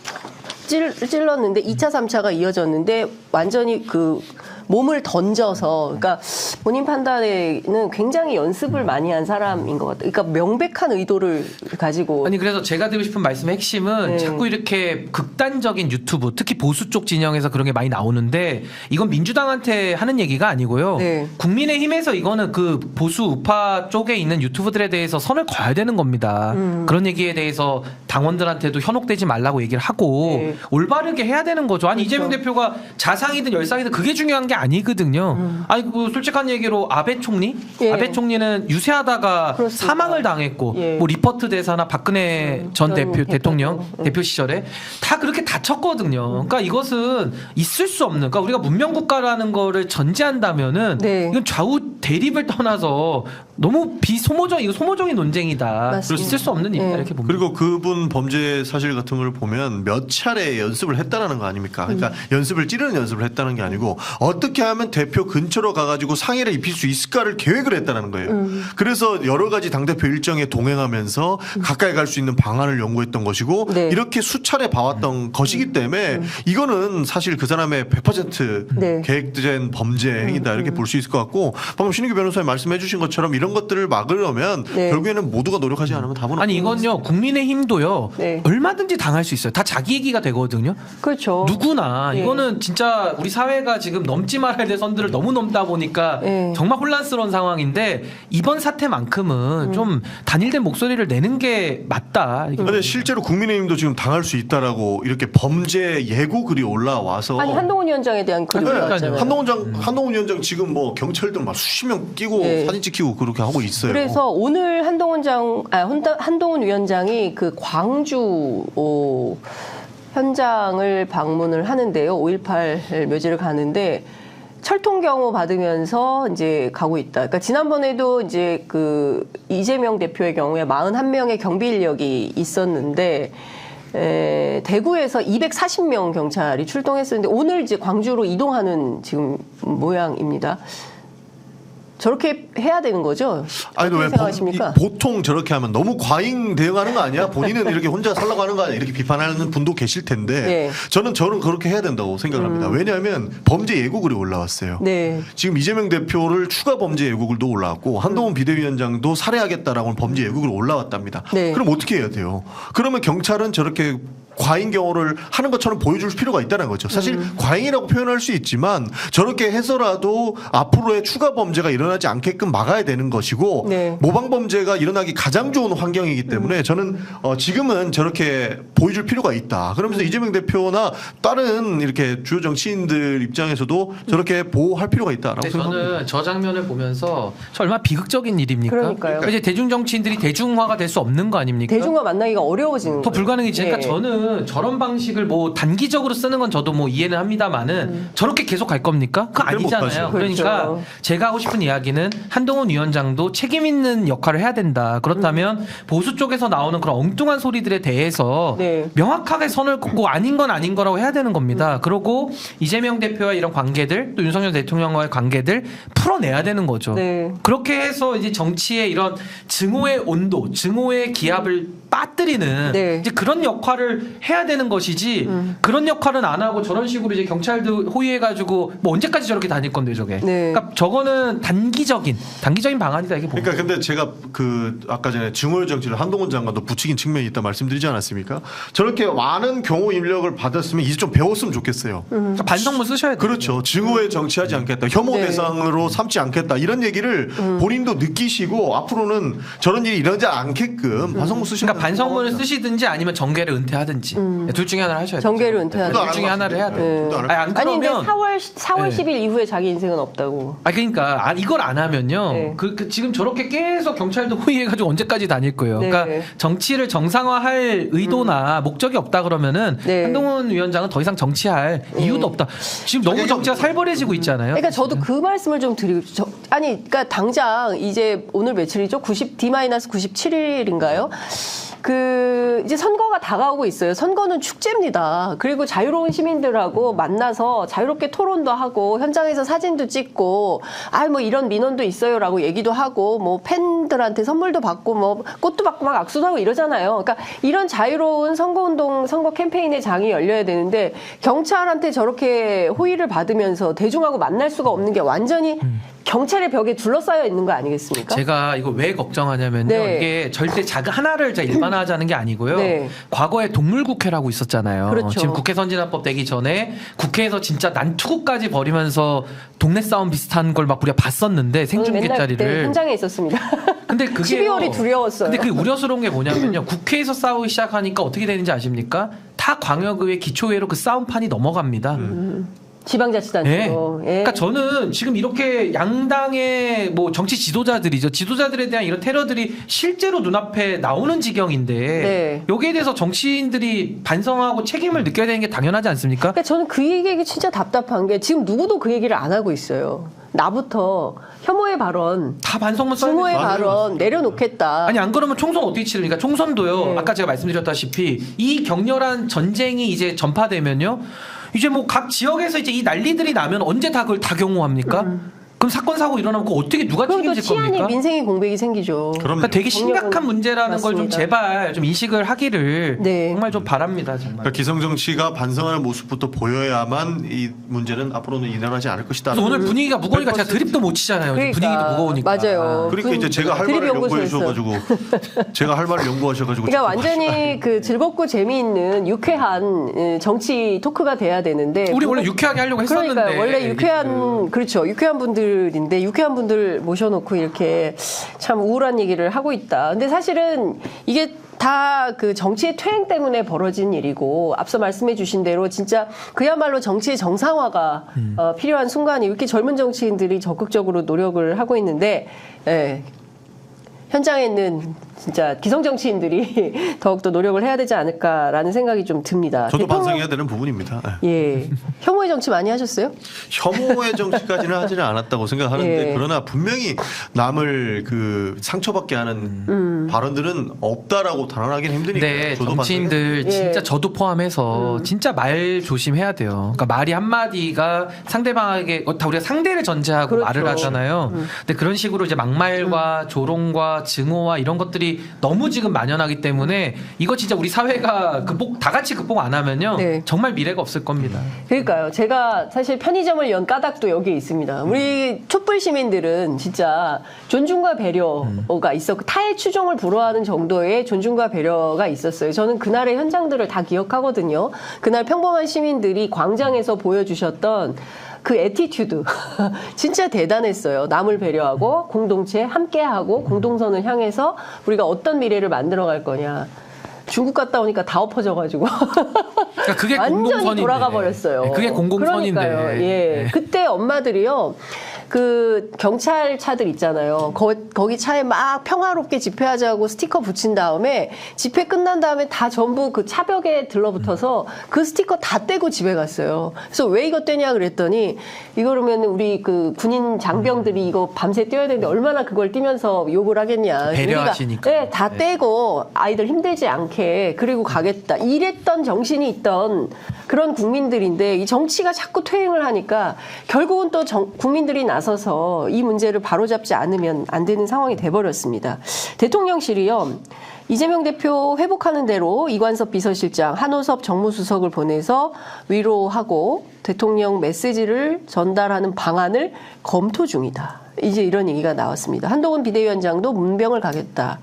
찔렀는데 2차 3차가 이어졌는데 완전히 그 몸을 던져서 그러니까 본인 판단에는 굉장히 연습을 많이 한 사람인 것 같아요. 그러니까 명백한 의도를 가지고 아니 그래서 제가 드리고 싶은 말씀의 핵심은 네. 자꾸 이렇게 극단적인 유튜브 특히 보수 쪽 진영에서 그런 게 많이 나오는데 이건 민주당한테 하는 얘기가 아니고요. 네. 국민의힘에서 이거는 그 보수 우파 쪽에 있는 유튜브들에 대해서 선을 그어야 되는 겁니다. 그런 얘기에 대해서 당원들한테도 현혹되지 말라고 얘기를 하고 네. 올바르게 해야 되는 거죠. 아니 이재명 대표가 자상이든 열상이든 그게 중요한 게 아니거든요. 아니 그 솔직한 얘기로 아베 총리, 예. 아베 총리는 유세하다가 그렇습니다. 사망을 당했고 예. 뭐 리퍼트 대사나 박근혜 전 대표 대통령 대표 시절에 다 그렇게 다쳤거든요. 그러니까 이것은 있을 수 없는. 그러니까 우리가 문명 국가라는 거를 전제한다면은 네. 이건 좌우 대립을 떠나서 너무 이거 소모적인 논쟁이다. 맞습니다. 있을 수 없는 일이다 네. 이렇게 봅니다. 그리고 그분 범죄 사실 같은 걸 보면 몇 차례 연습을 했다라는 거 아닙니까? 그러니까 연습을 찌르는 연습을 했다는 게 아니고 어떻게 하면 대표 근처로 가가지고 상해를 입힐 수 있을까를 계획을 했다는 거예요. 그래서 여러 가지 당대표 일정에 동행하면서 가까이 갈 수 있는 방안을 연구했던 것이고 네. 이렇게 수차례 봐왔던 것이기 때문에 이거는 사실 그 사람의 100% 네. 계획된 범죄 행위다 이렇게 볼 수 있을 것 같고 방금 신인규 변호사님 말씀해 주신 것처럼 이런 것들을 막으려면 네. 결국에는 모두가 노력하지 않으면 답은 아니 이건요 국민의힘도요 네. 얼마든지 당할 수 있어요. 다 자기 얘기가 되거든요. 그렇죠. 누구나 예. 이거는 진짜 우리 사회가 지금 넘지 말아야 될 선들을 너무 넘다 보니까 예. 정말 혼란스러운 상황인데 이번 사태만큼은 좀 단일된 목소리를 내는 게 맞다. 이게 근데 실제로 국민의힘도 지금 당할 수 있다라고 이렇게 범죄 예고 글이 올라와서 아니 한동훈 위원장에 대한 글이 네, 올라왔잖아요. 한동훈 위원장 지금 뭐 경찰들 막 수십 명 끼고 네. 사진 찍히고 그렇게 하고 있어요. 그래서 오늘 한동훈 위원장이 그 광주 현장을 방문을 하는데요. 5.18 묘지를 가는데 철통 경호 받으면서 이제 가고 있다. 그러니까 지난번에도 이제 그 이재명 대표의 경우에 41명의 경비 인력이 있었는데 대구에서 240명 경찰이 출동했었는데 오늘 이제 광주로 이동하는 지금 모양입니다. 저렇게 해야 되는 거죠? 아니 어떻게 왜 생각하십니까? 보통 저렇게 하면 너무 과잉 대응하는 거 아니야? 본인은 이렇게 혼자 살라고 하는 거 아니야? 이렇게 비판하는 분도 계실 텐데 네. 저는 그렇게 해야 된다고 생각합니다. 왜냐하면 범죄 예고글이 올라왔어요. 네. 지금 이재명 대표를 추가 범죄 예고글도 올라왔고 한동훈 비대위원장도 살해하겠다라고 범죄 예고글이 올라왔답니다. 네. 그럼 어떻게 해야 돼요? 그러면 경찰은 저렇게 과잉 경호를 하는 것처럼 보여줄 필요가 있다는 거죠. 사실 과잉이라고 표현할 수 있지만 저렇게 해서라도 앞으로의 추가 범죄가 일어나지 않게끔 막아야 되는 것이고 네. 모방 범죄가 일어나기 가장 좋은 환경이기 때문에 저는 지금은 저렇게 보여줄 필요가 있다. 그러면서 이재명 대표나 다른 이렇게 주요 정치인들 입장에서도 저렇게 보호할 필요가 있다라고 근데 생각합니다. 저는 저 장면을 보면서 저 얼마나 비극적인 일입니까? 그러니까요. 이제 대중 정치인들이 대중화가 될 수 없는 거 아닙니까? 대중과 만나기가 어려워지는 더 거예요. 불가능해지니까 예. 저는 저는 저런 방식을 뭐 단기적으로 쓰는 건 저도 뭐 이해는 합니다만은 저렇게 계속 갈 겁니까? 그거 아니잖아요. 그러니까 그렇죠. 제가 하고 싶은 이야기는 한동훈 위원장도 책임 있는 역할을 해야 된다. 그렇다면 보수 쪽에서 나오는 그런 엉뚱한 소리들에 대해서 네. 명확하게 선을 긋고 아닌 건 아닌 거라고 해야 되는 겁니다. 그리고 이재명 대표와 이런 관계들 또 윤석열 대통령과의 관계들 풀어내야 되는 거죠. 네. 그렇게 해서 이제 정치의 이런 증오의 온도, 증오의 기압을 빠뜨리는 네. 이제 그런 역할을 해야 되는 것이지 그런 역할은 안 하고 저런 식으로 이제 경찰도 호위해가지고 뭐 언제까지 저렇게 다닐 건데 저게. 네. 그러니까 저거는 단기적인 방안이다 이게. 그러니까 근데 제가 그 아까 전에 증오의 정치를 한동훈 장관도 부추긴 측면이 있다 말씀드리지 않았습니까? 저렇게 많은 경호 인력을 받았으면 이제 좀 배웠으면 좋겠어요. 그러니까 반성문 쓰셔야 돼요. 그렇죠. 증오에 정치하지 않겠다. 혐오 네. 대상으로 삼지 않겠다. 이런 얘기를 본인도 느끼시고 앞으로는 저런 일이 일어나지 않게끔 반성문 쓰셔야 그러니까 반성문을 쓰시든지 아니면 정계를 은퇴하든지 둘 중에 하나를 하셔야 돼요. 정계를 은퇴하는. 둘 중에 하나를 해야 돼요. 네. 아니, 안 아니 근데 그러면 4월 네. 10일 이후에 자기 인생은 없다고. 그러니까 이걸 안 하면요. 네. 그 지금 저렇게 계속 경찰도 호위해가지고 언제까지 다닐 거예요. 네. 그러니까 정치를 정상화할 의도나 목적이 없다 그러면은 네. 한동훈 위원장은 더 이상 정치할 이유도 없다. 지금 너무 정치가 살벌해지고 있잖아요. 그러니까 저도 그 말씀을 좀 드리고 그러니까 당장 이제 오늘 며칠이죠? D-97일인가요? 이제 선거가 다가오고 있어요. 선거는 축제입니다. 그리고 자유로운 시민들하고 만나서 자유롭게 토론도 하고 현장에서 사진도 찍고 뭐 이런 민원도 있어요라고 얘기도 하고 뭐 팬들한테 선물도 받고 뭐 꽃도 받고 막 악수도 하고 이러잖아요. 그러니까 이런 자유로운 선거운동, 선거 캠페인의 장이 열려야 되는데 경찰한테 저렇게 호의를 받으면서 대중하고 만날 수가 없는 게 완전히 경찰의 벽에 둘러싸여 있는 거 아니겠습니까? 제가 이거 왜 걱정하냐면요. 네. 이게 절대 하나를 제가 일반화하자는 게 아니고요. 네. 과거에 동물국회라고 있었잖아요. 그렇죠. 지금 국회 선진화법 되기 전에 국회에서 진짜 난투구까지 벌이면서 동네 싸움 비슷한 걸 막 우리가 봤었는데 저는 맨날 그때 생중계짜리를. 현장에 있었습니다. 근데 그게 12월이 두려웠어요. 근데 그게 우려스러운 게 뭐냐면요. 국회에서 싸우기 시작하니까 어떻게 되는지 아십니까? 타 광역의회 기초의회로 그 싸움판이 넘어갑니다. 지방자치단체로. 네. 그러니까 저는 지금 이렇게 양당의 뭐 정치 지도자들이죠. 지도자들에 대한 이런 테러들이 실제로 눈앞에 나오는 지경인데 네. 여기에 대해서 정치인들이 반성하고 책임을 느껴야 되는 게 당연하지 않습니까? 그러니까 저는 그 얘기 진짜 답답한 게 지금 누구도 그 얘기를 안 하고 있어요. 나부터 혐오의 발언, 다 반성문 써야 증오의 되죠. 발언 내려놓겠다. 아니 안 그러면 총선 어떻게 치르니까 총선도요. 네. 아까 제가 말씀드렸다시피 이 격렬한 전쟁이 이제 전파되면요. 이제 뭐 각 지역에서 이제 이 난리들이 나면 언제 다 그걸 다 경호합니까? 그럼 사건 사고 일어나면 그거 어떻게 누가 그럼 또 책임질 치안이 겁니까? 민생의 공백이 생기죠. 그럼요. 그러니까 되게 심각한 문제라는 걸 좀 맞습니다. 제발 좀 인식을 하기를 네. 정말 좀 바랍니다. 정말. 그러니까 기성정치가 반성하는 모습부터 보여야만 이 문제는 앞으로는 일어나지 않을 것이다. 그래서 오늘 분위기가 무거우니까 제가 드립도 못 치잖아요. 그러니까, 분위기도 무거우니까. 맞아요. 그러니까 이제 제가 할 드립 말을 연구소였어요. 연구하셔가지고 제가 할 말을 연구하셔가지고 그러니까 완전히 그 즐겁고 재미있는 유쾌한 정치 토크가 돼야 되는데 우리 원래 유쾌하게 하려고 했었는데. 그러니까 원래 유쾌한 그렇죠 유쾌한 분들인데 유쾌한 분들 모셔놓고 이렇게 참 우울한 얘기를 하고 있다. 근데 사실은 이게 다 그 정치의 퇴행 때문에 벌어진 일이고 앞서 말씀해주신 대로 진짜 그야말로 정치의 정상화가 필요한 순간이 이렇게 젊은 정치인들이 적극적으로 노력을 하고 있는데. 예. 현장에 있는 진짜 기성 정치인들이 더욱더 노력을 해야 되지 않을까라는 생각이 좀 듭니다. 저도 반성해야 되는 부분입니다. 네. 예. 혐오의 정치 많이 하셨어요? 혐오의 정치까지는 하지는 않았다고 생각하는데 예. 그러나 분명히 남을 그 상처받게 하는 발언들은 없다라고 단언하기는 힘드니까. 네, 저도 정치인들 예. 진짜 저도 포함해서 진짜 말 조심해야 돼요. 그러니까 말이 한마디가 상대방에게 다 우리가 상대를 전제하고 그렇죠. 말을 하잖아요. 근데 그런 식으로 이제 막말과 조롱과 증오와 이런 것들이 너무 지금 만연하기 때문에 이거 진짜 우리 사회가 다 같이 극복 안 하면요. 네. 정말 미래가 없을 겁니다. 그러니까요. 제가 사실 편의점을 연 까닭도 여기에 있습니다. 우리 촛불 시민들은 진짜 존중과 배려가 있었고 타의 추종을 불허하는 정도의 존중과 배려가 있었어요. 저는 그날의 현장들을 다 기억하거든요. 그날 평범한 시민들이 광장에서 보여주셨던 그 애티튜드 진짜 대단했어요. 남을 배려하고 공동체 함께하고 공동선을 향해서 우리가 어떤 미래를 만들어갈 거냐. 중국 갔다 오니까 다 엎어져가지고 그러니까 그게 완전히 공동선인데. 돌아가 버렸어요. 네, 그게 공공선인데. 그러니까요. 예. 네. 그때 엄마들이요. 그 경찰차들 있잖아요. 거기 차에 막 평화롭게 집회하자고 스티커 붙인 다음에 집회 끝난 다음에 다 전부 그 차벽에 들러붙어서 그 스티커 다 떼고 집에 갔어요. 그래서 왜 이거 떼냐 그랬더니 이거 그러면 우리 그 군인 장병들이 이거 밤새 뛰어야 되는데 얼마나 그걸 뛰면서 욕을 하겠냐. 배려하시니까. 네, 다 떼고 아이들 힘들지 않게 그리고 가겠다. 이랬던 정신이 있던 그런 국민들인데 이 정치가 자꾸 퇴행을 하니까 결국은 또 국민들이 나서서 이 문제를 바로잡지 않으면 안 되는 상황이 돼버렸습니다. 대통령실이요. 이재명 대표 회복하는 대로 이관섭 비서실장, 한호섭 정무수석을 보내서 위로하고 대통령 메시지를 전달하는 방안을 검토 중이다. 이제 이런 얘기가 나왔습니다. 한동훈 비대위원장도 문병을 가겠다.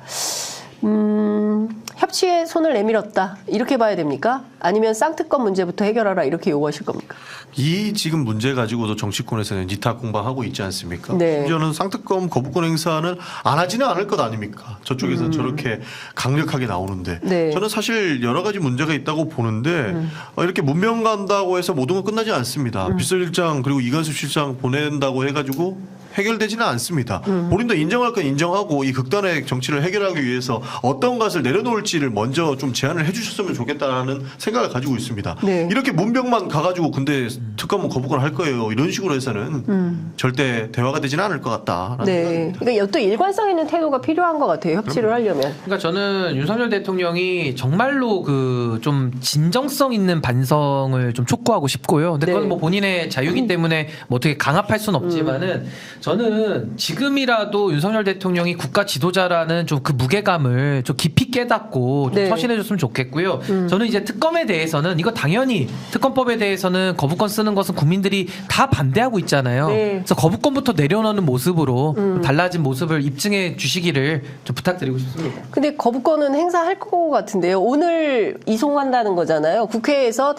협치에 손을 내밀었다. 이렇게 봐야 됩니까? 아니면 쌍특검 문제부터 해결하라 이렇게 요구하실 겁니까? 이 지금 문제 가지고도 정치권에서는 니탁 공방하고 있지 않습니까? 네. 심지어는 쌍특검 거부권 행사는 안 하지는 않을 것 아닙니까? 저쪽에서 저렇게 강력하게 나오는데 네. 저는 사실 여러 가지 문제가 있다고 보는데 이렇게 문명 간다고 해서 모든 건 끝나지 않습니다. 비서실장 그리고 이관섭 실장 보낸다고 해가지고 해결되지는 않습니다. 본인도 인정할 건 인정하고 이 극단의 정치를 해결하기 위해서 어떤 것을 내려놓을지를 먼저 좀 제안을 해주셨으면 좋겠다는 생각을 가지고 있습니다. 네. 이렇게 문병만 가가지고 근데 특검은 거부권 할 거예요. 이런 식으로 해서는 절대 대화가 되지는 않을 것 같다. 네. 그러니까 또 일관성 있는 태도가 필요한 것 같아요. 협치를 하려면. 그러니까 저는 윤석열 대통령이 정말로 그 좀 진정성 있는 반성을 좀 촉구하고 싶고요. 근데 그건 네. 뭐 본인의 자유이기 때문에 뭐 어떻게 강압할 수는 없지만은 저는 지금이라도 윤석열 대통령이 국가 지도자라는 좀 그 무게감을 좀 깊이 깨닫고 좀 네. 서신해줬으면 좋겠고요. 저는 이제 특검에 대해서는 이거 당연히 특검법에 대해서는 거부권 쓰는 것은 국민들이 다 반대하고 있잖아요. 네. 그래서 거부권부터 내려놓는 모습으로 좀 달라진 모습을 입증해 주시기를 좀 부탁드리고 싶습니다. 근데 거부권은 행사할 것 같은데요. 오늘 이송한다는 거잖아요. 국회에서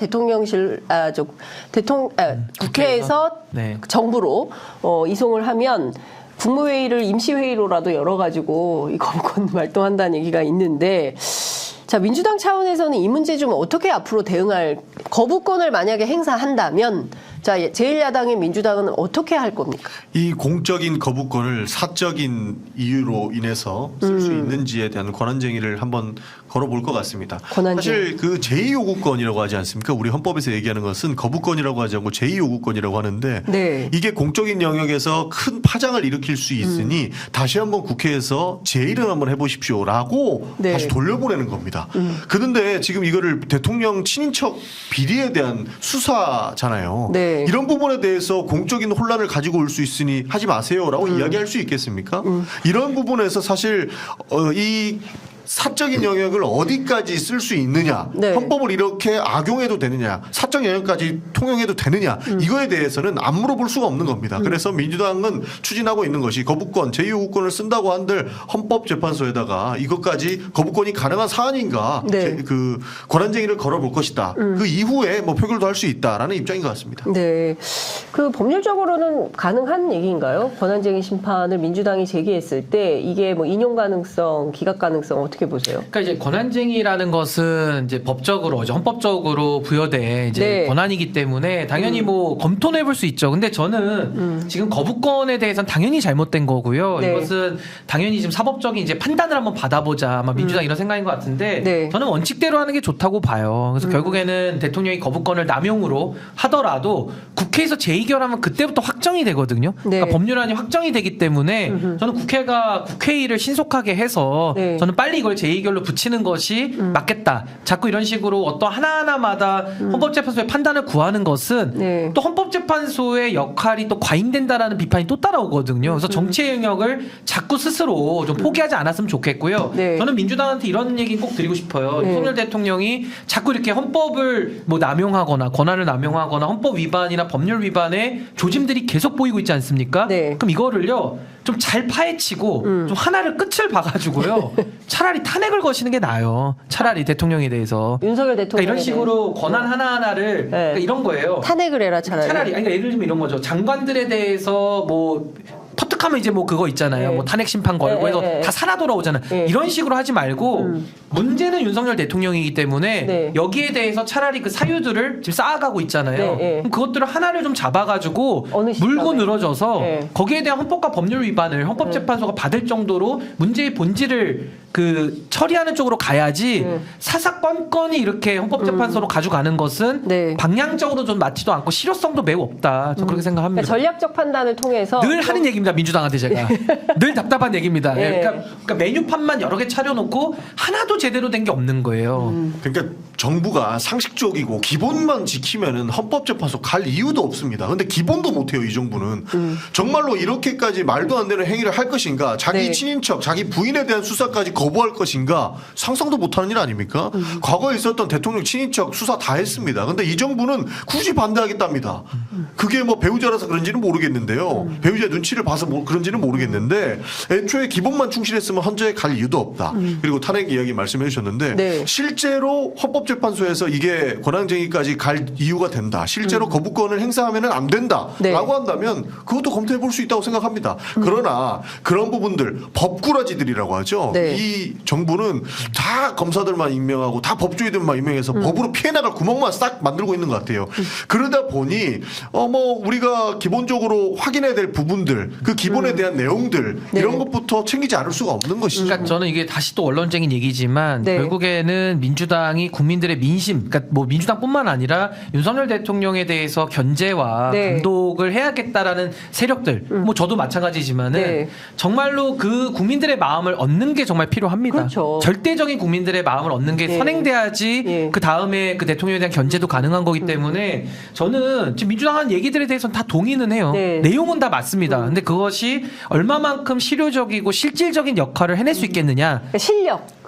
국회에서 네. 정부로 이송을 하면 국무회의를 임시회의로라도 열어가지고 이 거부권 발동한다는 얘기가 있는데 자 민주당 차원에서는 이 문제 좀 어떻게 앞으로 대응할 거부권을 만약에 행사한다면 자 제1야당인 민주당은 어떻게 할 겁니까? 이 공적인 거부권을 사적인 이유로 인해서 쓸 수 있는지에 대한 권한쟁의를 한번 걸어볼 것 같습니다. 권한쟁의. 사실 그 제2요구권이라고 하지 않습니까? 우리 헌법에서 얘기하는 것은 거부권이라고 하지 않고 제2요구권이라고 하는데 네. 이게 공적인 영역에서 큰 파장을 일으킬 수 있으니 다시 한번 국회에서 제1을 한번 해보십시오라고 네. 다시 돌려보내는 겁니다. 그런데 지금 이거를 대통령 친인척 비리에 대한 수사잖아요. 네. 이런 부분에 대해서 공적인 혼란을 가지고 올 수 있으니 하지 마세요라고 이야기할 수 있겠습니까? 이런 부분에서 사실 이 사적인 영역을 어디까지 쓸 수 있느냐, 네. 헌법을 이렇게 악용해도 되느냐, 사적 영역까지 통용해도 되느냐, 이거에 대해서는 안 물어볼 수가 없는 겁니다. 그래서 민주당은 추진하고 있는 것이 거부권, 제2요구권을 쓴다고 한들 헌법재판소에다가 이것까지 거부권이 가능한 사안인가, 네. 그 권한쟁의를 걸어볼 것이다. 그 이후에 뭐 표결도 할 수 있다라는 입장인 것 같습니다. 네. 그 법률적으로는 가능한 얘기인가요? 권한쟁의 심판을 민주당이 제기했을 때 이게 뭐 인용 가능성, 기각 가능성 어떻게 보세요? 그러니까 이제 권한쟁의라는 것은 이제 법적으로 이제 헌법적으로 부여된 이제 네. 권한이기 때문에 당연히 뭐 검토해 볼 수 있죠. 근데 저는 지금 거부권에 대해서는 당연히 잘못된 거고요. 네. 이것은 당연히 지금 사법적인 이제 판단을 한번 받아보자. 아마 민주당 이런 생각인 것 같은데 네. 저는 원칙대로 하는 게 좋다고 봐요. 그래서 결국에는 대통령이 거부권을 남용으로 하더라도 국회에서 재의결하면 그때부터 확정이 되거든요. 네. 그러니까 법률안이 확정이 되기 때문에 저는 국회가 국회의를 신속하게 해서 네. 저는 빨리 이걸 제2결로 붙이는 것이 맞겠다. 자꾸 이런 식으로 어떤 하나하나마다 헌법재판소의 판단을 구하는 것은 네. 또 헌법재판소의 역할이 또 과잉된다라는 비판이 또 따라오거든요. 그래서 정치의 영역을 자꾸 스스로 좀 포기하지 않았으면 좋겠고요. 네. 저는 민주당한테 이런 얘기 꼭 드리고 싶어요. 네. 윤석열 대통령이 자꾸 이렇게 헌법을 뭐 남용하거나 권한을 남용하거나 헌법 위반이나 법률 위반의 조짐들이 계속 보이고 있지 않습니까? 네. 그럼 이거를요 좀 잘 파헤치고 좀 하나를 끝을 봐가지고요 차라리 탄핵을 거시는 게 나아요. 차라리 대통령에 대해서. 윤석열 그러니까 대통령 이런 식으로 권한 하나하나를 네. 그러니까 이런 거예요. 탄핵을 해라 차라리. 차라리 아니, 그러니까 예를 들면 이런 거죠. 장관들에 대해서 뭐 툭하면 이제 뭐 그거 있잖아요. 네. 뭐 탄핵 심판 걸고 해서 다 살아 돌아오잖아요. 이런 식으로 하지 말고 문제는 윤석열 대통령이기 때문에 네. 여기에 대해서 차라리 그 사유들을 지금 쌓아가고 있잖아요. 그럼 그것들을 하나를 좀 잡아가지고 물고 늘어져서 거기에 대한 헌법과 법률 위반을 헌법재판소가 받을 정도로 문제의 본질을 그 처리하는 쪽으로 가야지 사사건건이 이렇게 헌법재판소로 가져가는 것은 방향적으로 좀 맞지도 않고 실효성도 매우 없다. 저는 그렇게 생각합니다. 그러니까 전략적 판단을 통해서 늘 하는 얘기입니다. 민주당한테 제가 늘 답답한 얘기입니다. 그러니까 메뉴판만 여러 개 차려놓고 하나도 제대로 된 게 없는 거예요. 그러니까 정부가 상식적이고 기본만 지키면은 헌법재판소 갈 이유도 없습니다. 근데 기본도 못해요, 이 정부는. 정말로 이렇게까지 말도 안 되는 행위를 할 것인가, 자기 친인척, 자기 부인에 대한 수사까지 거부할 것인가, 상상도 못하는 일 아닙니까? 과거에 있었던 대통령 친인척 수사 다 했습니다. 근데 이 정부는 굳이 반대하겠답니다. 그게 뭐 배우자라서 그런지는 모르겠는데요. 배우자 눈치를 봐서 그런지는 모르겠는데 애초에 기본만 충실했으면 헌재에 갈 이유도 없다. 그리고 탄핵 이야기 말씀해 주셨는데 실제로 헌법재판소에서 이게 권한쟁의까지 갈 이유가 된다. 실제로 거부권을 행사하면 안 된다라고 한다면 그것도 검토해 볼 수 있다고 생각합니다. 그러나 그런 부분들 법꾸라지들이라고 하죠. 이 정부는 다 검사들만 임명하고 다 법조인들만 임명해서 법으로 피해나갈 구멍만 싹 만들고 있는 것 같아요. 그러다 보니 뭐 우리가 기본적으로 확인해야 될 부분들, 그 기본에 대한 내용들 이런 것부터 챙기지 않을 수가 없는 것이죠. 그러니까 저는 이게 다시 또 원론적인 얘기지만 결국에는 민주당이 국민들의 민심, 그러니까 뭐 민주당뿐만 아니라 윤석열 대통령에 대해서 견제와 감독을 해야겠다라는 세력들, 뭐 저도 마찬가지지만은 정말로 그 국민들의 마음을 얻는 게 정말 필요합니다. 그렇죠. 절대적인 국민들의 마음을 얻는 게 선행돼야지 그 다음에 그 대통령에 대한 견제도 가능한 거기 때문에 저는 지금 민주당 한 얘기들에 대해서는 다 동의는 해요. 내용은 다 맞습니다. 근데 그것이 얼마만큼 실효적이고 실질적인 역할을 해낼 수 있겠느냐.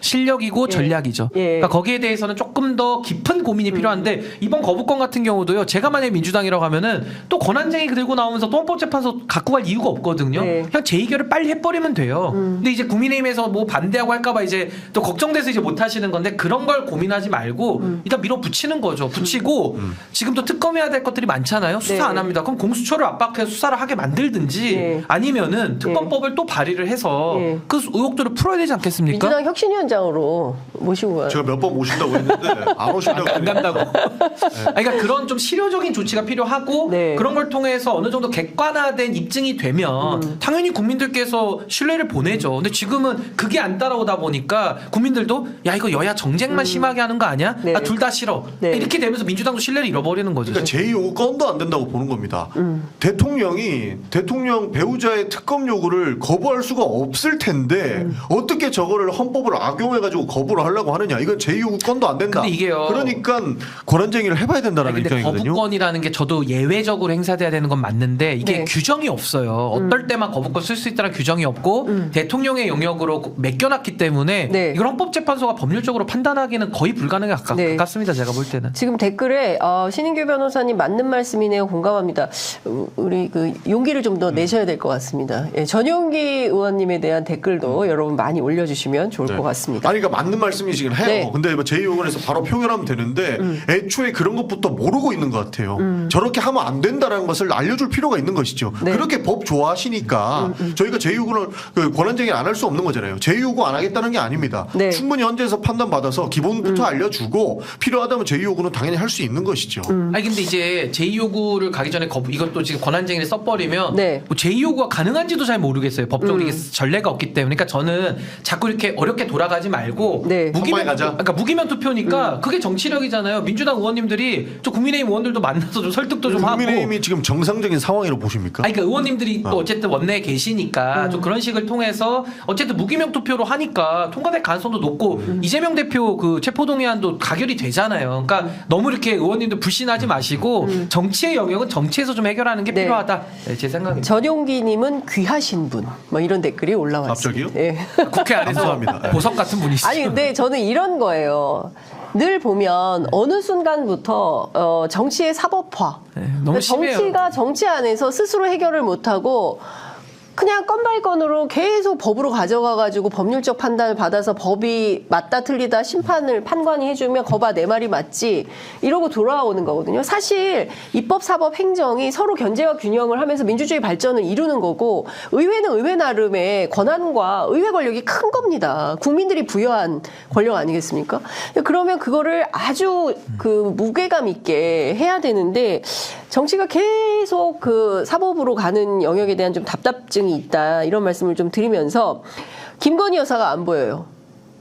실력이고 전략이죠. 그러니까 거기에 대해서는 조금 더 깊은 고민이 필요한데 이번 거부권 같은 경우도요. 제가 만약에 민주당이라고 하면은 또 권한쟁의 들고 나오면서 또 헌법재판소 갖고 갈 이유가 없거든요. 그냥 재의결을 빨리 해버리면 돼요. 근데 이제 국민의힘에서 뭐 반대하고 할까봐 이제 또 걱정돼서 이제 못 하시는 건데 그런 걸 고민하지 말고 일단 밀어붙이는 거죠. 붙이고 지금 또 특검해야 될 것들이 많잖아요. 수사 안 합니다. 그럼 공수처를 압박해서 수사를 하게 만들든지 아니면은 특검법을 또 발의를 해서 그 의혹들을 풀어야 되지 않겠습니까? 민주당 혁신위원장으로 모시고 가요. 제가 몇 번 모신다고 했는데 안 오신다고 안 간다고. 그러니까 그런 좀 실효적인 조치가 필요하고 그런 걸 통해서 어느 정도 객관화된 입증이 되면 당연히 국민들께서 신뢰를 보내죠. 근데 지금은 그게 안 따라오다 보니까 국민들도 야 이거 여야 정쟁만 심하게 하는 거 아니야? 둘 다 싫어. 이렇게 되면서 민주당도 신뢰를 잃어버리는 거죠. 그러니까 제2요구 건도 안 된다고 보는 겁니다. 대통령이 대통령 배우자의 특검 요구를 거부할 수가 없을 텐데 어떻게 저거를 헌법을 악용해가지고 거부를 하려고 하느냐. 이건 제2요구 건도 안 된다. 근데 이게요. 그러니까 권한쟁의를 해봐야 된다는 입장이거든요. 거부권이라는 게 저도 예외적으로 행사돼야 되는 건 맞는데 이게 규정이 없어요. 어떨 때만 거부권 쓸 수 있다는 규정이 없고 대통령의 영역으로 맡겨놨기 때문에 이걸 헌법재판소가 법률적으로 판단하기는 거의 불가능에 가깝습니다. 제가 볼 때는. 지금 댓글에 신인규 변호사님 맞는 말씀이네요. 공감합니다. 우리 그 용기를 좀 더 내셔야 될 것 같습니다. 전용기 의원님에 대한 댓글도 여러분 많이 올려주시면 좋을 것 같습니다. 아니 그러니까 맞는 말씀이시긴 해요. 근데 뭐 제2요구에서 바로 표현하면 되는데 애초에 그런 것부터 모르고 있는 것 같아요. 저렇게 하면 안 된다는 것을 알려줄 필요가 있는 것이죠. 그렇게 법 좋아하시니까 저희가 제2요구를 그 권한쟁의 안 할 수 없는 거잖아요. 제2요구 안 하겠다는 게 아닙니다. 충분히 헌재에서 판단받아서 기본부터 알려주고 필요하다면 제2요구는 당연히 할 수 있는 것이죠. 아니 근데 이제 제2요구를 가기 전에 이것도 지금 권한쟁의를 써버리면 뭐 제2요구가 가능한지도 잘 모르겠어요. 법적으로 이게 전례가 없기 때문에. 그러니까 저는 자꾸 이렇게 어렵게 돌아가지 말고 무기명 투표니까 그게 정치력이잖아요. 민주당 의원님들이 저 국민의힘 의원들도 만나서 좀 설득도 좀 하고. 국민의힘이 지금 정상적인 상황이라고 보십니까? 아니, 그러니까 의원님들이 또 어쨌든 원내에 계시니까 좀 그런 식을 통해서 어쨌든 무기명 투표로 하니까 통과될 가능성도 높고 이재명 대표 그 체포동의안도 가결이 되잖아요. 그러니까 너무 이렇게 의원님들 불신하지 마시고 정치의 영역은 정치에서 좀 해결하는 게 필요하다. 제 생각입니다. 전용기님은 귀하신 분, 뭐 이런 댓글이 올라왔습니다. 갑자기요? 국회 안에서 보석 같은 분이시죠. 아니 근데 저는 이런 거예요. 늘 보면 어느 순간부터 정치의 사법화, 너무 심해요. 정치가 정치 안에서 스스로 해결을 못하고 그냥 건 바이 건으로 계속 법으로 가져가가지고 법률적 판단을 받아서 법이 맞다 틀리다 판관이 해주면 거봐 내 말이 맞지 이러고 돌아오는 거거든요. 사실 입법, 사법, 행정이 서로 견제와 균형을 하면서 민주주의 발전을 이루는 거고 의회는 의회 나름의 권한과 의회 권력이 큰 겁니다. 국민들이 부여한 권력 아니겠습니까? 그러면 그거를 아주 그 무게감 있게 해야 되는데 정치가 계속 그 사법으로 가는 영역에 대한 좀 답답증이 있다 이런 말씀을 좀 드리면서 김건희 여사가 안 보여요.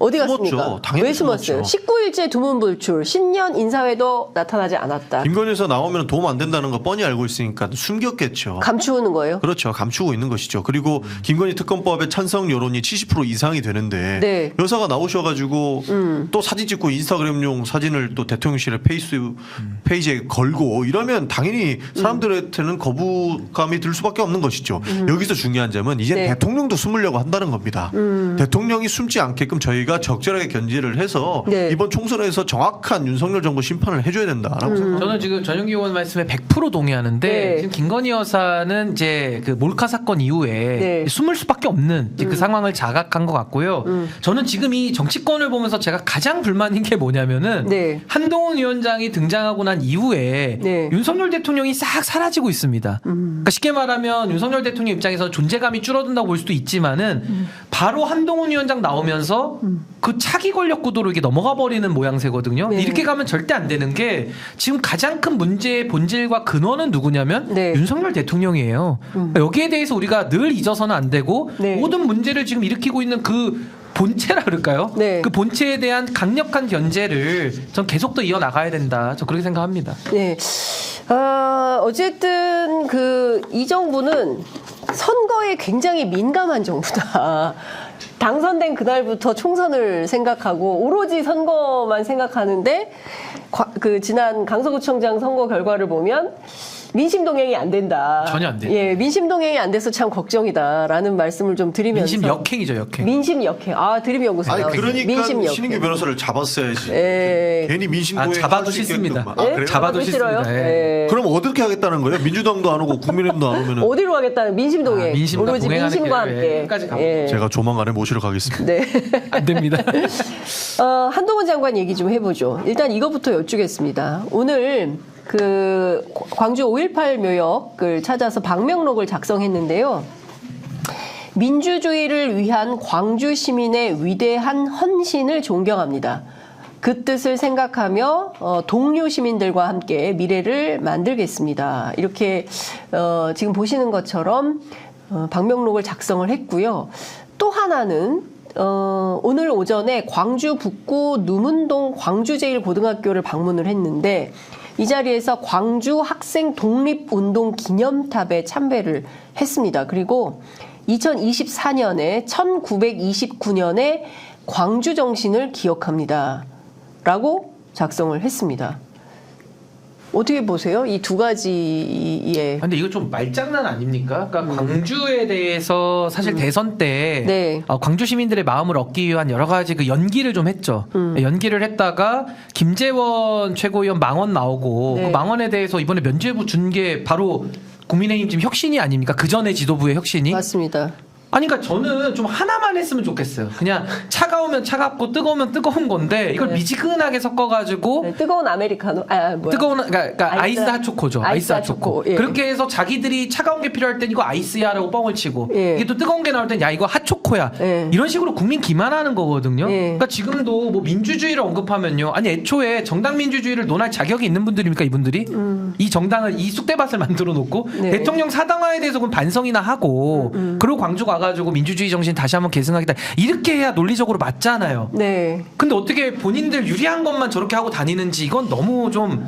어디 갔습니까? 당연히 왜 숨었어요? 19일째 두문불출, 신년 인사회도 나타나지 않았다. 김건희 여사 나오면 도움 안 된다는 거 뻔히 알고 있으니까 숨겼겠죠. 감추는 거예요? 그렇죠. 감추고 있는 것이죠. 그리고 김건희 특검법의 찬성 여론이 70% 이상이 되는데 네. 여사가 나오셔가지고 또 사진 찍고 인스타그램용 사진을 또 대통령실의 페이지에 걸고 이러면 당연히 사람들한테는 거부감이 들 수밖에 없는 것이죠. 여기서 중요한 점은 이제 네. 대통령도 숨으려고 한다는 겁니다. 대통령이 숨지 않게끔 저희가 적절하게 견제를 해서 네. 이번 총선에서 정확한 윤석열 정부 심판을 해줘야 된다라고 생각합니다. 저는 지금 전용기 의원 말씀에 100% 동의하는데 네. 지금 김건희 여사는 이제 그 몰카 사건 이후에 네. 숨을 수밖에 없는 이제 그 상황을 자각한 것 같고요. 저는 지금 이 정치권을 보면서 제가 가장 불만인 게 뭐냐면은 네. 한동훈 위원장이 등장하고 난 이후에 네. 윤석열 대통령이 싹 사라지고 있습니다. 그러니까 쉽게 말하면 윤석열 대통령 입장에서 존재감이 줄어든다고 볼 수도 있지만은 바로 한동훈 위원장 나오면서 그 차기 권력 구도로 이게 넘어가 버리는 모양새거든요. 네. 이렇게 가면 절대 안 되는 게 지금 가장 큰 문제의 본질과 근원은 누구냐면 네. 윤석열 대통령이에요. 그러니까 여기에 대해서 우리가 늘 잊어서는 안 되고 네. 모든 문제를 지금 일으키고 있는 그 본체라 그럴까요? 네. 그 본체에 대한 강력한 견제를 전 계속 더 이어나가야 된다. 저 그렇게 생각합니다. 네. 어쨌든 이 정부는 선거에 굉장히 민감한 정부다. 당선된 그날부터 총선을 생각하고 오로지 선거만 생각하는데 지난 강서구청장 선거 결과를 보면 민심 동행이 안 된다. 전혀 안 돼요. 예, 민심 동행이 안 돼서 참 걱정이다라는 말씀을 좀 드리면서 민심 역행이죠, 역행. 민심 역행. 드림 연구소 아니 나오죠. 그러니까 민심 역행. 신인규 변호사를 잡았어야지. 예. 괜히 민심고에 잡아도 싫습니다. 그래요? 잡아도 싫어요? 싫습니다. 예. 예. 그럼 어떻게 하겠다는 거예요? 민주당도 안 오고 국민의힘도 안 오면은 어디로 가겠다는 민심 동행. 민심과 오로지 동행하는 민심과 길을 함께. 끝까지 가보죠. 제가 조만간에 모시러 가겠습니다. 네. 안 됩니다. 한동훈 장관 얘기 좀 해보죠. 일단 이거부터 여쭙겠습니다. 오늘 광주 5.18 묘역을 찾아서 방명록을 작성했는데요. 민주주의를 위한 광주 시민의 위대한 헌신을 존경합니다. 그 뜻을 생각하며 동료 시민들과 함께 미래를 만들겠습니다. 이렇게 지금 보시는 것처럼 방명록을 작성을 했고요. 또 하나는 오늘 오전에 광주 북구 누문동 광주제일고등학교를 방문을 했는데 이 자리에서 광주 학생 독립운동 기념탑에 참배를 했습니다. 그리고 2024년에 1929년에 광주 정신을 기억합니다. 라고 작성을 했습니다. 어떻게 보세요? 이 두 가지의. 근데 이거 좀 말장난 아닙니까? 그러니까 광주에 대해서 사실 대선 때 네. 광주 시민들의 마음을 얻기 위한 여러 가지 그 연기를 좀 했죠. 연기를 했다가 김재원 최고위원 망원 나오고 네. 그 망원에 대해서 이번에 면죄부 준 게 바로 국민의힘 지금 혁신이 아닙니까? 그 전에 지도부의 혁신이. 맞습니다. 아니 그러니까 저는 좀 하나만 했으면 좋겠어요. 그냥 차가우면 차갑고 뜨거우면 뜨거운 건데 이걸 네. 미지근하게 섞어가지고 네, 뜨거운 아메리카노. 뭐야. 뜨거운 그러니까 아이스 핫초코죠. 아이스 핫초코. 예. 그렇게 해서 자기들이 차가운 게 필요할 땐 이거 아이스야라고 뻥을 치고 예. 이게 또 뜨거운 게 나올 땐 야 이거 핫초코야. 예. 이런 식으로 국민 기만하는 거거든요. 예. 그러니까 지금도 뭐 민주주의를 언급하면요. 아니 애초에 정당 민주주의를 논할 자격이 있는 분들입니까 이분들이? 이 정당을 이 쑥대밭을 만들어 놓고 네. 대통령 사당화에 대해서 그럼 반성이나 하고 그리고 광주 가가지고 민주주의 정신 다시 한번 계승하겠다. 이렇게 해야 논리적으로 맞잖아요. 네. 근데 어떻게 본인들 유리한 것만 저렇게 하고 다니는지 이건 너무 좀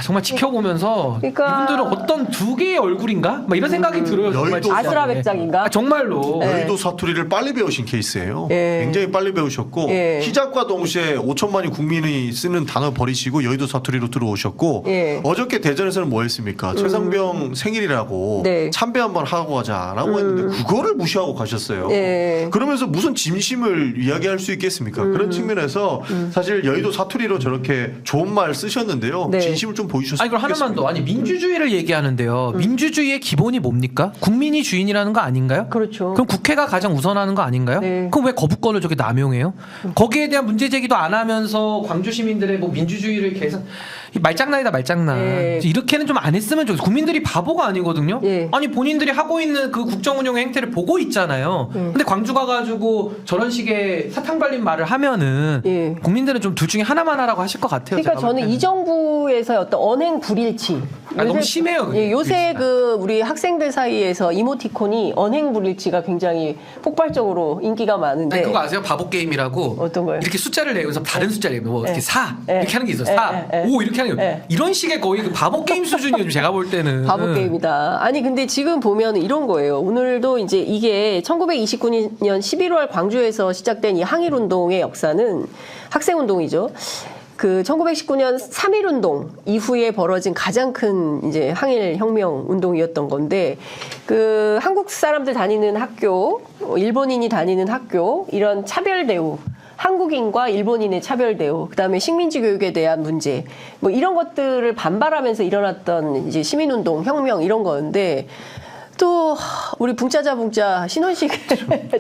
정말 지켜보면서 그러니까 이분들은 어떤 두 개의 얼굴인가? 막 이런 생각이 들어요. 정말 여의도 진짜. 아수라백장인가? 정말로. 네. 여의도 사투리를 빨리 배우신 케이스예요. 예. 굉장히 빨리 배우셨고 예. 시작과 동시에 5천만이 국민이 쓰는 단어 버리시고 여의도 사투리로 들어오셨고 예. 어저께 대전에서는 뭐 했습니까? 최상병 생일이라고 네. 참배 한번 하고 가자라고 했는데 그거를 무시하고 가셨어요. 예. 그러면서 무슨 진심을 이야기할 수 있겠습니까? 그런 측면에서 사실 여의도 사투리로 저렇게 좋은 말 쓰셨는데요. 네. 진심을 좀 보여주셨으면 아니, 그럼 하나만 더. 아니, 민주주의를 얘기하는데요. 민주주의의 기본이 뭡니까? 국민이 주인이라는 거 아닌가요? 그렇죠. 그럼 국회가 가장 우선하는 거 아닌가요? 네. 그럼 왜 거부권을 저렇게 남용해요? 거기에 대한 문제 제기도 안 하면서 광주 시민들의 뭐 민주주의를 계산 이 말장난이다 말장난. 네. 이렇게는 좀 안 했으면 좋겠어요. 국민들이 바보가 아니거든요. 네. 아니 본인들이 하고 있는 그 국정 운영의 행태를 보고 있잖아요. 근데 광주 가가지고 저런 식의 사탕 발린 말을 하면은 네. 국민들은 좀 둘 중에 하나만 하라고 하실 것 같아요. 그러니까 제가 볼 저는 때는. 이 정부에서의 어떤 언행 불일치. 너무 심해요. 그게. 예, 요새 그 우리 학생들 사이에서 이모티콘이 언행 불일치가 굉장히 폭발적으로 인기가 많은데. 아니, 그거 아세요? 바보 게임이라고. 어떤 거요? 이렇게 숫자를 내면서 다른 숫자를 내면 뭐 이렇게 네. 4 네. 이렇게 하는 게 있어. 네. 4, 네. 5 이렇게 하는 게 네. 이런 식의 거의 그 바보 게임 수준이에요. 제가 볼 때는. 바보 게임이다. 아니 근데 지금 보면 이런 거예요. 오늘도 이제 이게 1929년 11월 광주에서 시작된 이 항일 운동의 역사는 학생 운동이죠. 그 1919년 3.1 운동 이후에 벌어진 가장 큰 이제 항일 혁명 운동이었던 건데 그 한국 사람들 다니는 학교, 일본인이 다니는 학교 이런 차별 대우 한국인과 일본인의 차별 대우, 그다음에 식민지 교육에 대한 문제, 뭐 이런 것들을 반발하면서 일어났던 이제 시민운동, 혁명 이런 거였는데 또 우리 붕짜자 신원식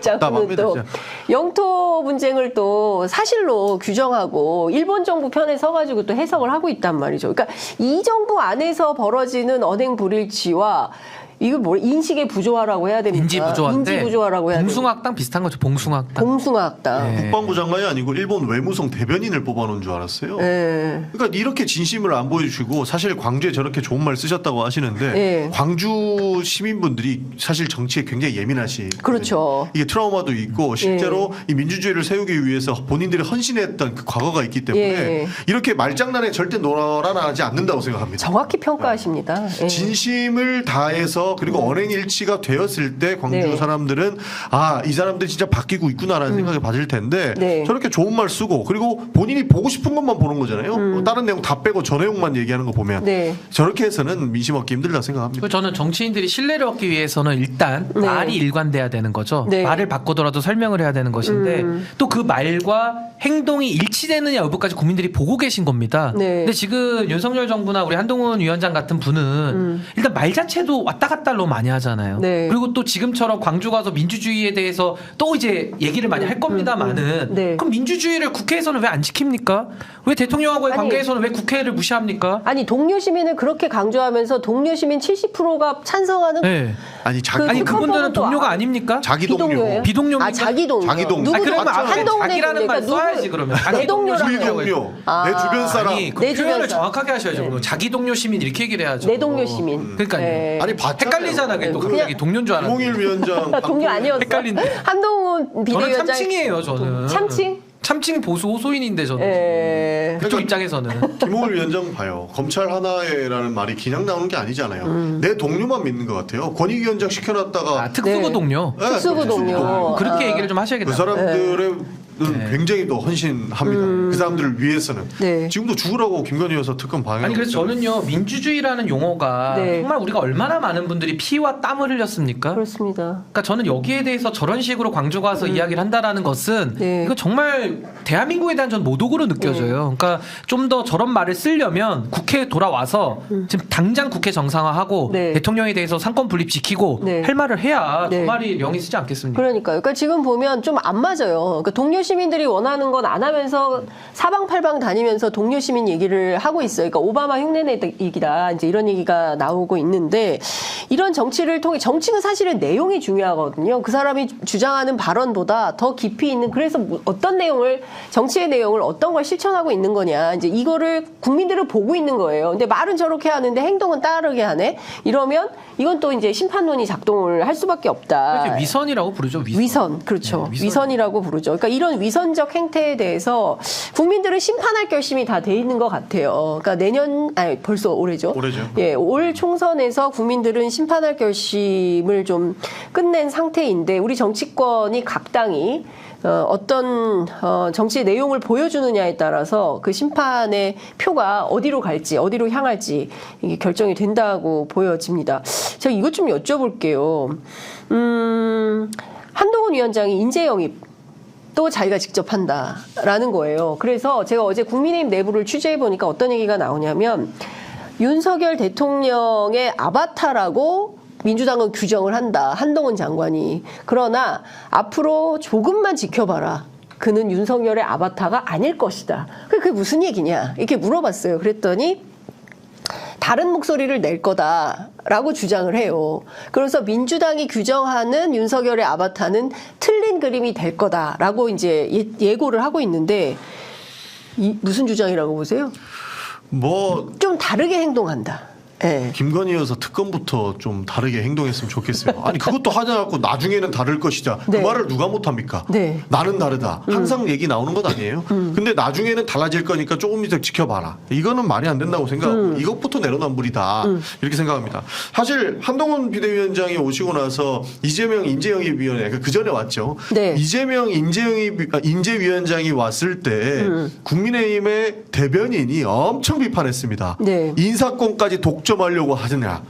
장군은 또 진짜. 영토 분쟁을 또 사실로 규정하고 일본 정부 편에 서가지고 또 해석을 하고 있단 말이죠. 그러니까 이 정부 안에서 벌어지는 언행 불일치와 이거 뭐 인식의 부조화라고 해야 됩니까? 인지 부조화인데 인지 부조화라고 해야 됩니까? 봉숭아학당 비슷한 거죠. 봉숭아학당. 봉숭아학당. 네. 국방부 장관이 아니고 일본 외무성 대변인을 뽑아놓은 줄 알았어요. 네. 그러니까 이렇게 진심을 안 보여주시고 사실 광주에 저렇게 좋은 말 쓰셨다고 하시는데 네. 광주 시민분들이 사실 정치에 굉장히 예민하시. 그렇죠. 이게 트라우마도 있고 실제로 이 민주주의를 세우기 위해서 본인들이 헌신했던 그 과거가 있기 때문에 예. 이렇게 말장난에 절대 놀아나지 않는다고 생각합니다. 정확히 평가하십니다. 예. 진심을 다해서 그리고 언행일치가 되었을 때 광주 네. 사람들은 이 사람들이 진짜 바뀌고 있구나라는 생각이 받을 텐데 네. 저렇게 좋은 말 쓰고 그리고 본인이 보고 싶은 것만 보는 거잖아요. 다른 내용 다 빼고 저 내용만 얘기하는 거 보면 네. 저렇게 해서는 민심 얻기 힘들다 생각합니다. 그리고 저는 정치인들이 신뢰를 얻기 위해서는 일단 네. 말이 일관돼야 되는 거죠. 네. 말을 바꾸더라도 설명을 해야 되는 것인데 또 그 말과 행동이 일치되느냐 여부까지 국민들이 보고 계신 겁니다. 네. 근데 지금 윤석열 정부나 우리 한동훈 위원장 같은 분은 일단 말 자체도 왔다 갔다 너무 많이 하잖아요. 네. 그리고 또 지금처럼 광주 가서 민주주의에 대해서 또 이제 얘기를 많이 할 겁니다만은 네. 그럼 민주주의를 국회에서는 왜 안 지킵니까? 왜 대통령하고의 아니, 관계에서는 왜 국회를 무시합니까? 아니 동료 시민을 그렇게 강조하면서 동료 시민 70%가 찬성하는 네. 아니 그 아니 그분들은 또 동료가 아- 아닙니까? 자기 동료. 비동료예요? 비동료입니까? 자기 동료. 자기 동료. 누구 그러면 맞죠? 앞에 한동훈의 자기라는 말 동료니까 써야지 누구- 그러면. 내 동료라고 우리 해요. 동료, 아. 내 주변 사람. 아니 그 내 표현을 주변 정확하게 하셔야죠. 그럼 자기 동료 시민 이렇게 얘기를 해야죠. 내 동료 시민. 그러니까요. 네. 아니 봤잖아요. 헷갈리잖아. 그게 또 그냥- 갑자기 동료인 줄 알았는데. 김홍일 위원장 동료 아니었어. 헷갈린데. 한동훈 저는 비대위원장 참칭이에요. 저는. 참칭? 참칭 보수 호소인인데 저는. 예. 그쪽 입장에서는. 김홍일 위원장 봐요. 검찰 하나에라는 말이 그냥 나오는 게 아니잖아요. 내 동료만 믿는 것 같아요. 권익위원장 시켜놨다가 아, 특수부 네. 동료. 네, 특수부 동료. 그렇게 아. 얘기를 좀 하셔야겠다. 그 사람들의 네. 굉장히 또 헌신합니다. 그 사람들을 위해서는. 네. 지금도 죽으라고 김건희 여사 특검 방해. 아니 그래서 저는요 민주주의라는 용어가 네. 정말 우리가 얼마나 많은 분들이 피와 땀을 흘렸습니까? 그렇습니다. 그러니까 저는 여기에 대해서 저런 식으로 광주 가서 이야기를 한다라는 것은 네. 이거 정말 대한민국에 대한 전 모독으로 느껴져요. 그러니까 좀 더 저런 말을 쓰려면 국회에 돌아와서 지금 당장 국회 정상화하고 네. 대통령에 대해서 상권 분립 지키고 네. 할 말을 해야 네. 그 말이 영이 쓰지 않겠습니까? 그러니까요. 그러니까 지금 보면 좀 안 맞아요. 그러니까 동료 시민들이 원하는 건 안 하면서 사방팔방 다니면서 동료 시민 얘기를 하고 있어요. 그러니까 오바마 흉내내기다 이제 이런 얘기가 나오고 있는데 이런 정치를 통해 정치는 사실은 내용이 중요하거든요. 그 사람이 주장하는 발언보다 더 깊이 있는 그래서 어떤 내용을 정치의 내용을 어떤 걸 실천하고 있는 거냐 이제 이거를 국민들은 보고 있는 거예요. 근데 말은 저렇게 하는데 행동은 따르게 하네. 이러면 이건 또 이제 심판론이 작동을 할 수밖에 없다. 이렇게 위선이라고 부르죠. 위선. 그렇죠. 네, 위선이라고 부르죠. 그러니까 이런 위선적 행태에 대해서 국민들은 심판할 결심이 다 돼 있는 것 같아요. 그러니까 벌써 올해죠. 올해죠. 예, 올 총선에서 국민들은 심판할 결심을 좀 끝낸 상태인데 우리 정치권이 각 당이 어떤 정치의 내용을 보여주느냐에 따라서 그 심판의 표가 어디로 갈지 어디로 향할지 이게 결정이 된다고 보여집니다. 제가 이것 좀 여쭤볼게요. 한동훈 위원장이 인재 영입 또 자기가 직접 한다라는 거예요. 그래서 제가 어제 국민의힘 내부를 취재해 보니까 어떤 얘기가 나오냐면 윤석열 대통령의 아바타라고 민주당은 규정을 한다. 한동훈 장관이. 그러나 앞으로 조금만 지켜봐라. 그는 윤석열의 아바타가 아닐 것이다. 그게 무슨 얘기냐? 이렇게 물어봤어요. 그랬더니 다른 목소리를 낼 거다라고 주장을 해요. 그래서 민주당이 규정하는 윤석열의 아바타는 틀린 그림이 될 거다라고 이제 예고를 하고 있는데 무슨 주장이라고 보세요? 뭐 좀 다르게 행동한다. 네. 김건희 여사 특검부터 좀 다르게 행동했으면 좋겠어요. 아니 그것도 하지 않고 나중에는 다를 것이다. 네. 그 말을 누가 못합니까? 네. 나는 다르다. 항상 얘기 나오는 것 아니에요? 근데 나중에는 달라질 거니까 조금 이따 지켜봐라. 이거는 말이 안 된다고 생각하고 이것부터 내로남불이다. 이렇게 생각합니다. 사실 한동훈 비대위원장이 오시고 나서 이재명 인재영입위원회 그 전에 왔죠. 네. 이재명 인재위원장이 왔을 때 국민의힘의 대변인이 엄청 비판했습니다. 네. 인사권까지 독점하려고 하느냐.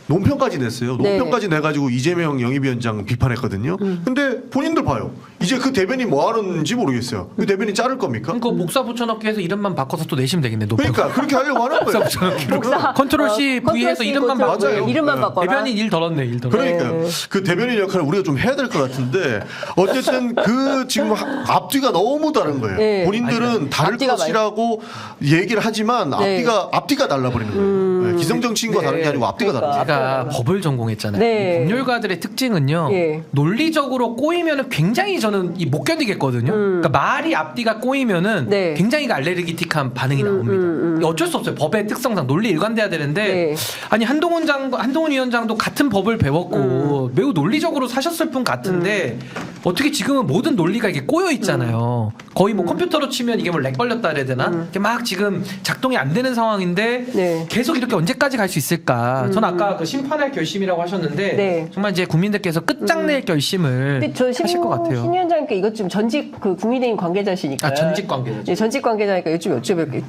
논평까지 냈어요. 논평까지 내가지고 이재명 영입위원장 비판했거든요. 근데 본인들 봐요. 이제 그 대변인 뭐 하는지 모르겠어요. 그 대변인 자를 겁니까? 그러니까 목사 붙여넣기 해서 이름만 바꿔서 또 내시면 되겠네. 그러니까 그렇게 하려고 하는 거예요. 목사 컨트롤 C V에서 이름만 맞아요. 바꿔요. 이름만 바꿔라. 대변인 일 덜었네. 일 덜었네. 그러니까 그 대변인 역할을 우리가 좀 해야 될 것 같은데 어쨌든 그 지금 앞뒤가 너무 다른 거예요. 네. 본인들은 다를 앞뒤가 것이라고 얘기를 하지만 네. 앞뒤가 달라버리는 거예요. 네. 기성정치인과 다른 게 아니고 앞뒤가 그러니까. 다르죠. 제가 법을 전공했잖아요. 네. 이 법률가들의 특징은요. 예. 논리적으로 꼬이면은 굉장히 저는 못 견디겠거든요. 그러니까 말이 앞뒤가 꼬이면은 네. 굉장히 알레르기틱한 반응이 나옵니다. 어쩔 수 없어요. 법의 특성상 논리 일관돼야 되는데 네. 아니 한동훈 위원장도 같은 법을 배웠고 매우 논리적으로 사셨을 분 같은데 어떻게 지금은 모든 논리가 이게 꼬여 있잖아요. 거의 뭐 컴퓨터로 치면 이게 뭐 렉 걸렸다 그래야 되나? 이게 막 지금 작동이 안 되는 상황인데 네. 계속 이렇게 언제까지 갈 수 있을까? 전 아까 그 심판할 결심이라고 하셨는데 네. 정말 이제 국민들께서 끝장낼 결심을 근데 저 하실 것 같아요. 신 위원장님께 이것 좀 전직 그 국민의힘 관계자시니까. 아, 전직 관계자죠. 네, 전직 관계자니까 좀 여쭤볼게요.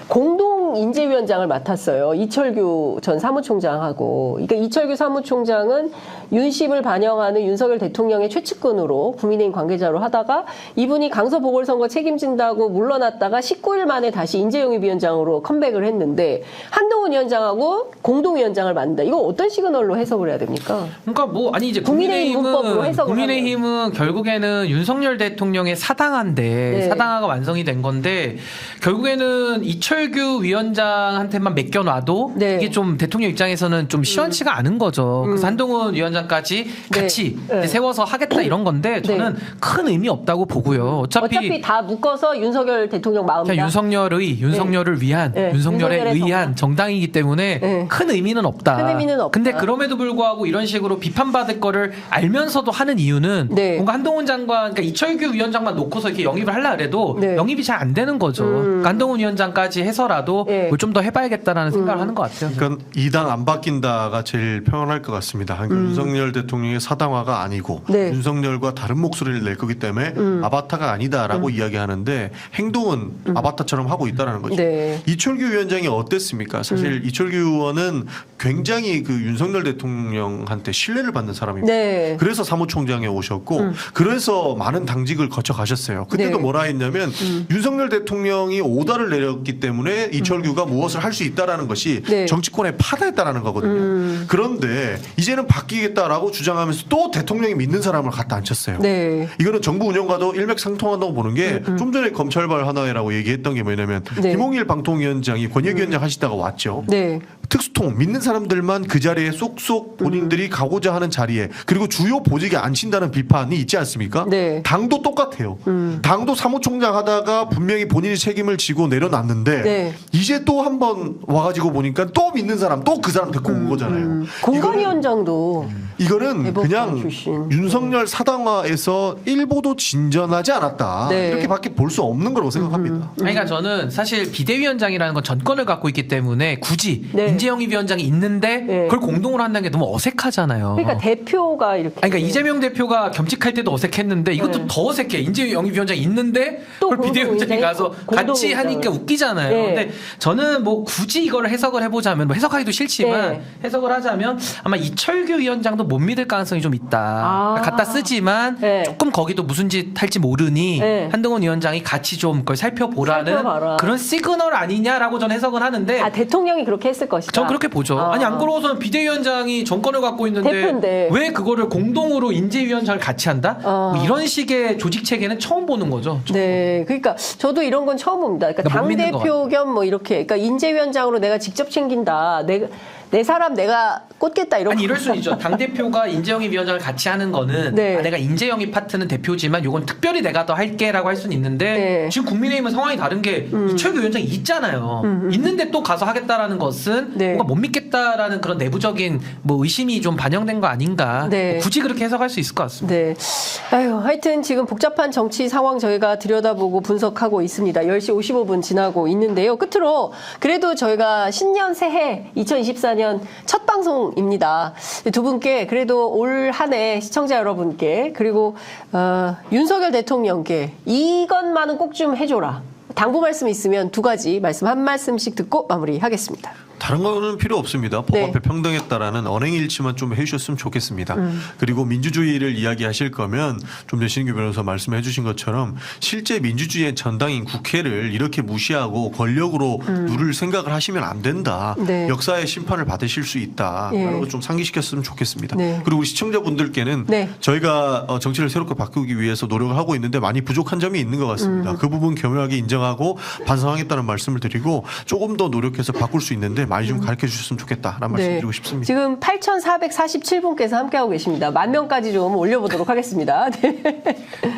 공동 인재위원장을 맡았어요. 이철규 전 사무총장하고. 그러니까 이철규 사무총장은 윤심을 반영하는 윤석열 대통령의 최측근으로 국민의힘 관계자로 하다가 이분이 강서 보궐선거 책임진다고 물러났다가 19일 만에 다시 인재영입위원장으로 컴백을 했는데 한동훈 위원장하고 공동위원장을 만든다. 이거 어떤 시그널로 해석을 해야 됩니까? 그러니까 뭐 아니 이제 국민의힘 문법으로 해석을 국민의힘은 결국에는 윤석열 대통령의 사당화인데 네. 사당화가 완성이 된 건데 결국에는 이철규 위원장한테만 맡겨놔도 네. 이게 좀 대통령 입장에서는 좀 시원치가 않은 거죠. 그래서 한동훈 위원장까지 네. 같이 네. 세워서 하겠다 이런 건데 저는 큰 의미 없다고 보고요. 어차피 다 묶어서 윤석열 대통령 마음이다. 그냥 윤석열을 위한 네. 윤석열에 윤석열의 의한 정당이기 때문에 네. 큰 의미는 없다. 큰 의미는 없다. 근데 그럼에도 불구하고 이런 식으로 비판받을 거를 알면서도 하는 이유는 네. 뭔가 한동훈 장관, 그러니까 이철규 위원장만 놓고서 이렇게 영입을 하려 그래도 네. 영입이 잘 안 되는 거죠. 그러니까 한동훈 위원장까지 해서라도 네. 뭘 좀 더 해봐야겠다라는 생각을 하는 것 같아요. 그러니까 이 당 안 바뀐다가 제일 표현할 것 같습니다. 그러니까 윤석열 대통령의 사당화가 아니고 네. 윤석열과 다른 목소리를 낼 거기 때문에 아바타가 아니다라고 이야기하는데 행동은 아바타처럼 하고 있다는 거죠. 네. 이철규 위원장이 어땠습니까? 사실 이철규 의원은 굉장히 그 윤석열 대통령한테 신뢰를 받는 사람입니다. 네. 그래서 사무총장에 오셨고 그래서 많은 당직을 거쳐 가셨어요. 그때도 네. 뭐라 했냐면 윤석열 대통령이 오더를 내렸기 때문에 이철규가 무엇을 할 수 있다라는 것이 네. 정치권에 파다했다라는 거거든요. 그런데 이제는 바뀌겠다라고 주장하면서 또 대통령이 믿는 사람을 갖다 앉혔어요. 네. 이거는 정부 운영과도 일맥상통한다고 보는 게 좀 전에 검찰발 하나회라고 얘기했던 게 뭐냐면 네. 김홍일 방통위원장이 권익위원장 하시다가 왔죠. 네. 특수통 믿는 사람들만 그 자리에 쏙쏙 본인들이 가고자 하는 자리에 그리고 주요 보직에 앉힌다는 비판이 있지 않습니까? 네. 당도 똑같아요. 당도 사무총장 하다가 분명히 본인이 책임을 지고 내려놨는데 네. 이제 또 한 번 와가지고 보니까 또 믿는 사람 또 그 사람 데리고 온 거잖아요. 공관위원장도 이거는 대법관 그냥 출신. 윤석열 사당화에서 일보도 진전하지 않았다. 네. 이렇게밖에 볼 수 없는 거라고 생각합니다. 그러니까 저는 사실 비대위원장이라는 건 전권을 갖고 있기 때문에 굳이 네. 인재영입위원장이 있는데 네. 그걸 공동으로 한다는 게 너무 어색하잖아요. 그러니까 대표가 이렇게. 아니, 그러니까 이재명 대표가 겸직할 때도 어색했는데 이것도 네. 더 어색해. 인재영입위원장이 있는데 또 그걸 비대위원장이 공동 가서 같이 공동위원장을. 하니까 웃기잖아요. 네. 근데 저는 뭐 굳이 이걸 해석을 해보자면 뭐 해석하기도 싫지만 네. 해석을 하자면 아마 이철규 위원장도 못 믿을 가능성이 좀 있다. 갖다 쓰지만 네. 조금 거기도 무슨 짓 할지 모르니 네. 한동훈 위원장이 같이 좀 그걸 살펴보라는 살펴봐라. 그런 시그널 아니냐라고 저는 해석은 하는데 대통령이 그렇게 했을 것이다. 전 그렇게 보죠. 아니 안 그러고서는 비대위원장이 정권을 갖고 있는데 대표인데. 왜 그거를 공동으로 인재위원장을 같이 한다? 뭐 이런 식의 조직 체계는 처음 보는 거죠. 네, 그러니까 저도 이런 건 처음 봅니다. 그러니까 못 믿는 것 당대표 겸 뭐 이렇게, 그러니까 인재위원장으로 내가 직접 챙긴다. 내 사람 내가 꽂겠다 이런. 아니 이럴 수는 있죠. 당 대표가 인재영입 위원장을 같이 하는 거는 네. 내가 인재영입 파트는 대표지만 요건 특별히 내가 더 할게라고 할 수는 있는데 네. 지금 국민의힘은 상황이 다른 게 이철규 위원장이 있잖아요. 있는데 또 가서 하겠다라는 것은 네. 뭔가 못 믿겠다라는 그런 내부적인 뭐 의심이 좀 반영된 거 아닌가. 네. 뭐 굳이 그렇게 해석할 수 있을 것 같습니다. 네. 아유, 하여튼 지금 복잡한 정치 상황 저희가 들여다보고 분석하고 있습니다. 10시 55분 지나고 있는데요. 끝으로 그래도 저희가 신년 새해 2024년 첫 방송입니다. 두 분께 그래도 올 한 해 시청자 여러분께 그리고 윤석열 대통령께 이것만은 꼭 좀 해줘라. 당부 말씀 있으면 두 가지 말씀 한 말씀씩 듣고 마무리하겠습니다. 다른 거는 필요 없습니다. 법 네. 앞에 평등했다라는 언행일치만 좀 해주셨으면 좋겠습니다. 그리고 민주주의를 이야기하실 거면 좀 전에 신규 변호사 말씀해 주신 것처럼 실제 민주주의의 전당인 국회를 이렇게 무시하고 권력으로 누를 생각을 하시면 안 된다. 네. 역사의 심판을 받으실 수 있다. 예. 라는 걸 좀 상기시켰으면 좋겠습니다. 네. 그리고 시청자분들께는 네. 저희가 정치를 새롭게 바꾸기 위해서 노력을 하고 있는데 많이 부족한 점이 있는 것 같습니다. 그 부분 겸허하게 인정하고 반성하겠다는 말씀을 드리고 조금 더 노력해서 바꿀 수 있는데 많이 좀 가르쳐 주셨으면 좋겠다라는 말씀 드리고 싶습니다. 지금 8,447분께서 함께하고 계십니다. 10,000까지 좀 올려보도록 하겠습니다. 네.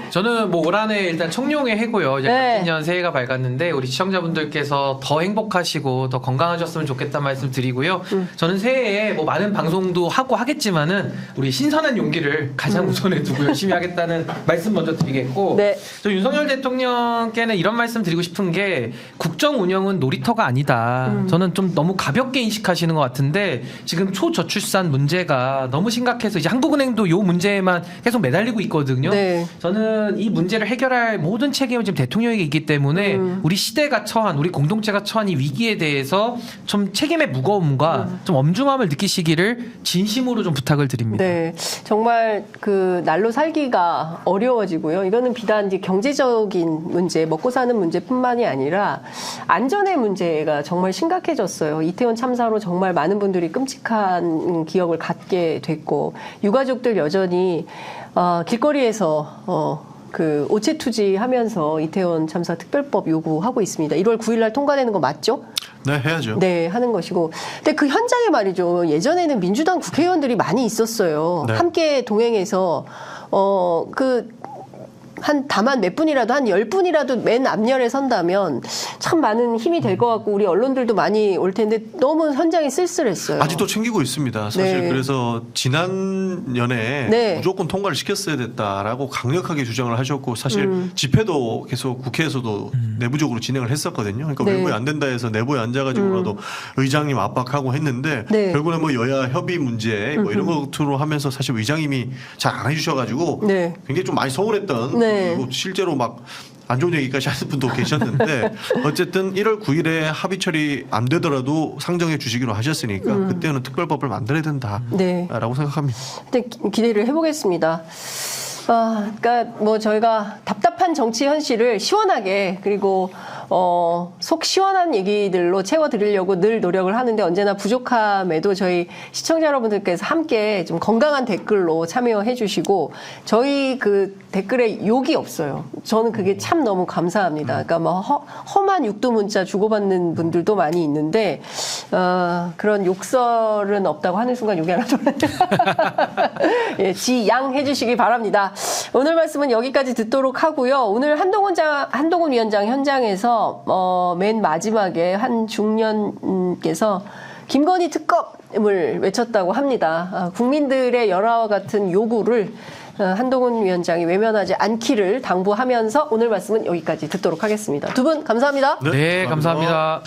저는 뭐 올 한 해 일단 청룡의 해고요. 이제 네. 신년 새해가 밝았는데 우리 시청자분들께서 더 행복하시고 더 건강하셨으면 좋겠다는 말씀 드리고요. 저는 새해에 뭐 많은 방송도 하고 하겠지만은 우리 신선한 용기를 가장 우선에 두고 열심히 하겠다는 말씀 먼저 드리겠고 네. 저 윤석열 대통령께는 이런 말씀 드리고 싶은 게 국정 운영은 놀이터가 아니다. 저는 좀 너무 가볍게 인식하시는 것 같은데 지금 초저출산 문제가 너무 심각해서 이제 한국은행도 요 문제에만 계속 매달리고 있거든요. 네. 저는 이 문제를 해결할 모든 책임은 지금 대통령에게 있기 때문에 우리 시대가 처한 우리 공동체가 처한 이 위기에 대해서 좀 책임의 무거움과 좀 엄중함을 느끼시기를 진심으로 좀 부탁을 드립니다. 네, 정말 그 날로 살기가 어려워지고요. 이거는 비단 이제 경제적인 문제, 먹고 사는 문제뿐만이 아니라 안전의 문제가 정말 심각해졌어요. 이태원 참사로 정말 많은 분들이 끔찍한 기억을 갖게 됐고 유가족들 여전히 길거리에서 그 오체 투지하면서 이태원 참사 특별법 요구하고 있습니다. 1월 9일 날 통과되는 거 맞죠? 네, 해야죠. 네, 하는 것이고. 근데 그 현장에 말이죠. 예전에는 민주당 국회의원들이 많이 있었어요. 네. 함께 동행해서 다만 몇 분이라도 한 10분이라도 맨 앞열에 선다면 참 많은 힘이 될 것 같고 우리 언론들도 많이 올 텐데 너무 현장이 쓸쓸했어요. 아직도 챙기고 있습니다. 사실 네. 그래서 지난년에 네. 무조건 통과를 시켰어야 됐다라고 강력하게 주장을 하셨고 사실 집회도 계속 국회에서도 내부적으로 진행을 했었거든요. 그러니까 네. 외부에 안 된다 해서 내부에 앉아가지고라도 의장님 압박하고 했는데 네. 결국에 뭐 여야 협의 문제 뭐 이런 것으로 하면서 사실 의장님이 잘 안 해주셔가지고 네. 굉장히 좀 많이 서운했던 네. 그리고 실제로 막 안 좋은 얘기까지 하는 분도 계셨는데 어쨌든 1월 9일에 합의 처리 안 되더라도 상정해 주시기로 하셨으니까 그때는 특별법을 만들어야 된다라고 네. 생각합니다. 근데 기대를 해보겠습니다. 그러니까 뭐 저희가 답답한 정치 현실을 시원하게 그리고 속 시원한 얘기들로 채워드리려고 늘 노력을 하는데 언제나 부족함에도 저희 시청자 여러분들께서 함께 좀 건강한 댓글로 참여해 주시고 저희 그 댓글에 욕이 없어요. 저는 그게 참 너무 감사합니다. 그러니까 뭐 험한 육두 문자 주고받는 분들도 많이 있는데 그런 욕설은 없다고 하는 순간 욕이 하나 돌아요. 예, 지양해 주시기 바랍니다. 오늘 말씀은 여기까지 듣도록 하고요. 오늘 한동훈 위원장 현장에서 맨 마지막에 한 중년께서 김건희 특검을 외쳤다고 합니다. 국민들의 열화와 같은 요구를 한동훈 위원장이 외면하지 않기를 당부하면서 오늘 말씀은 여기까지 듣도록 하겠습니다. 두 분 감사합니다. 네, 감사합니다.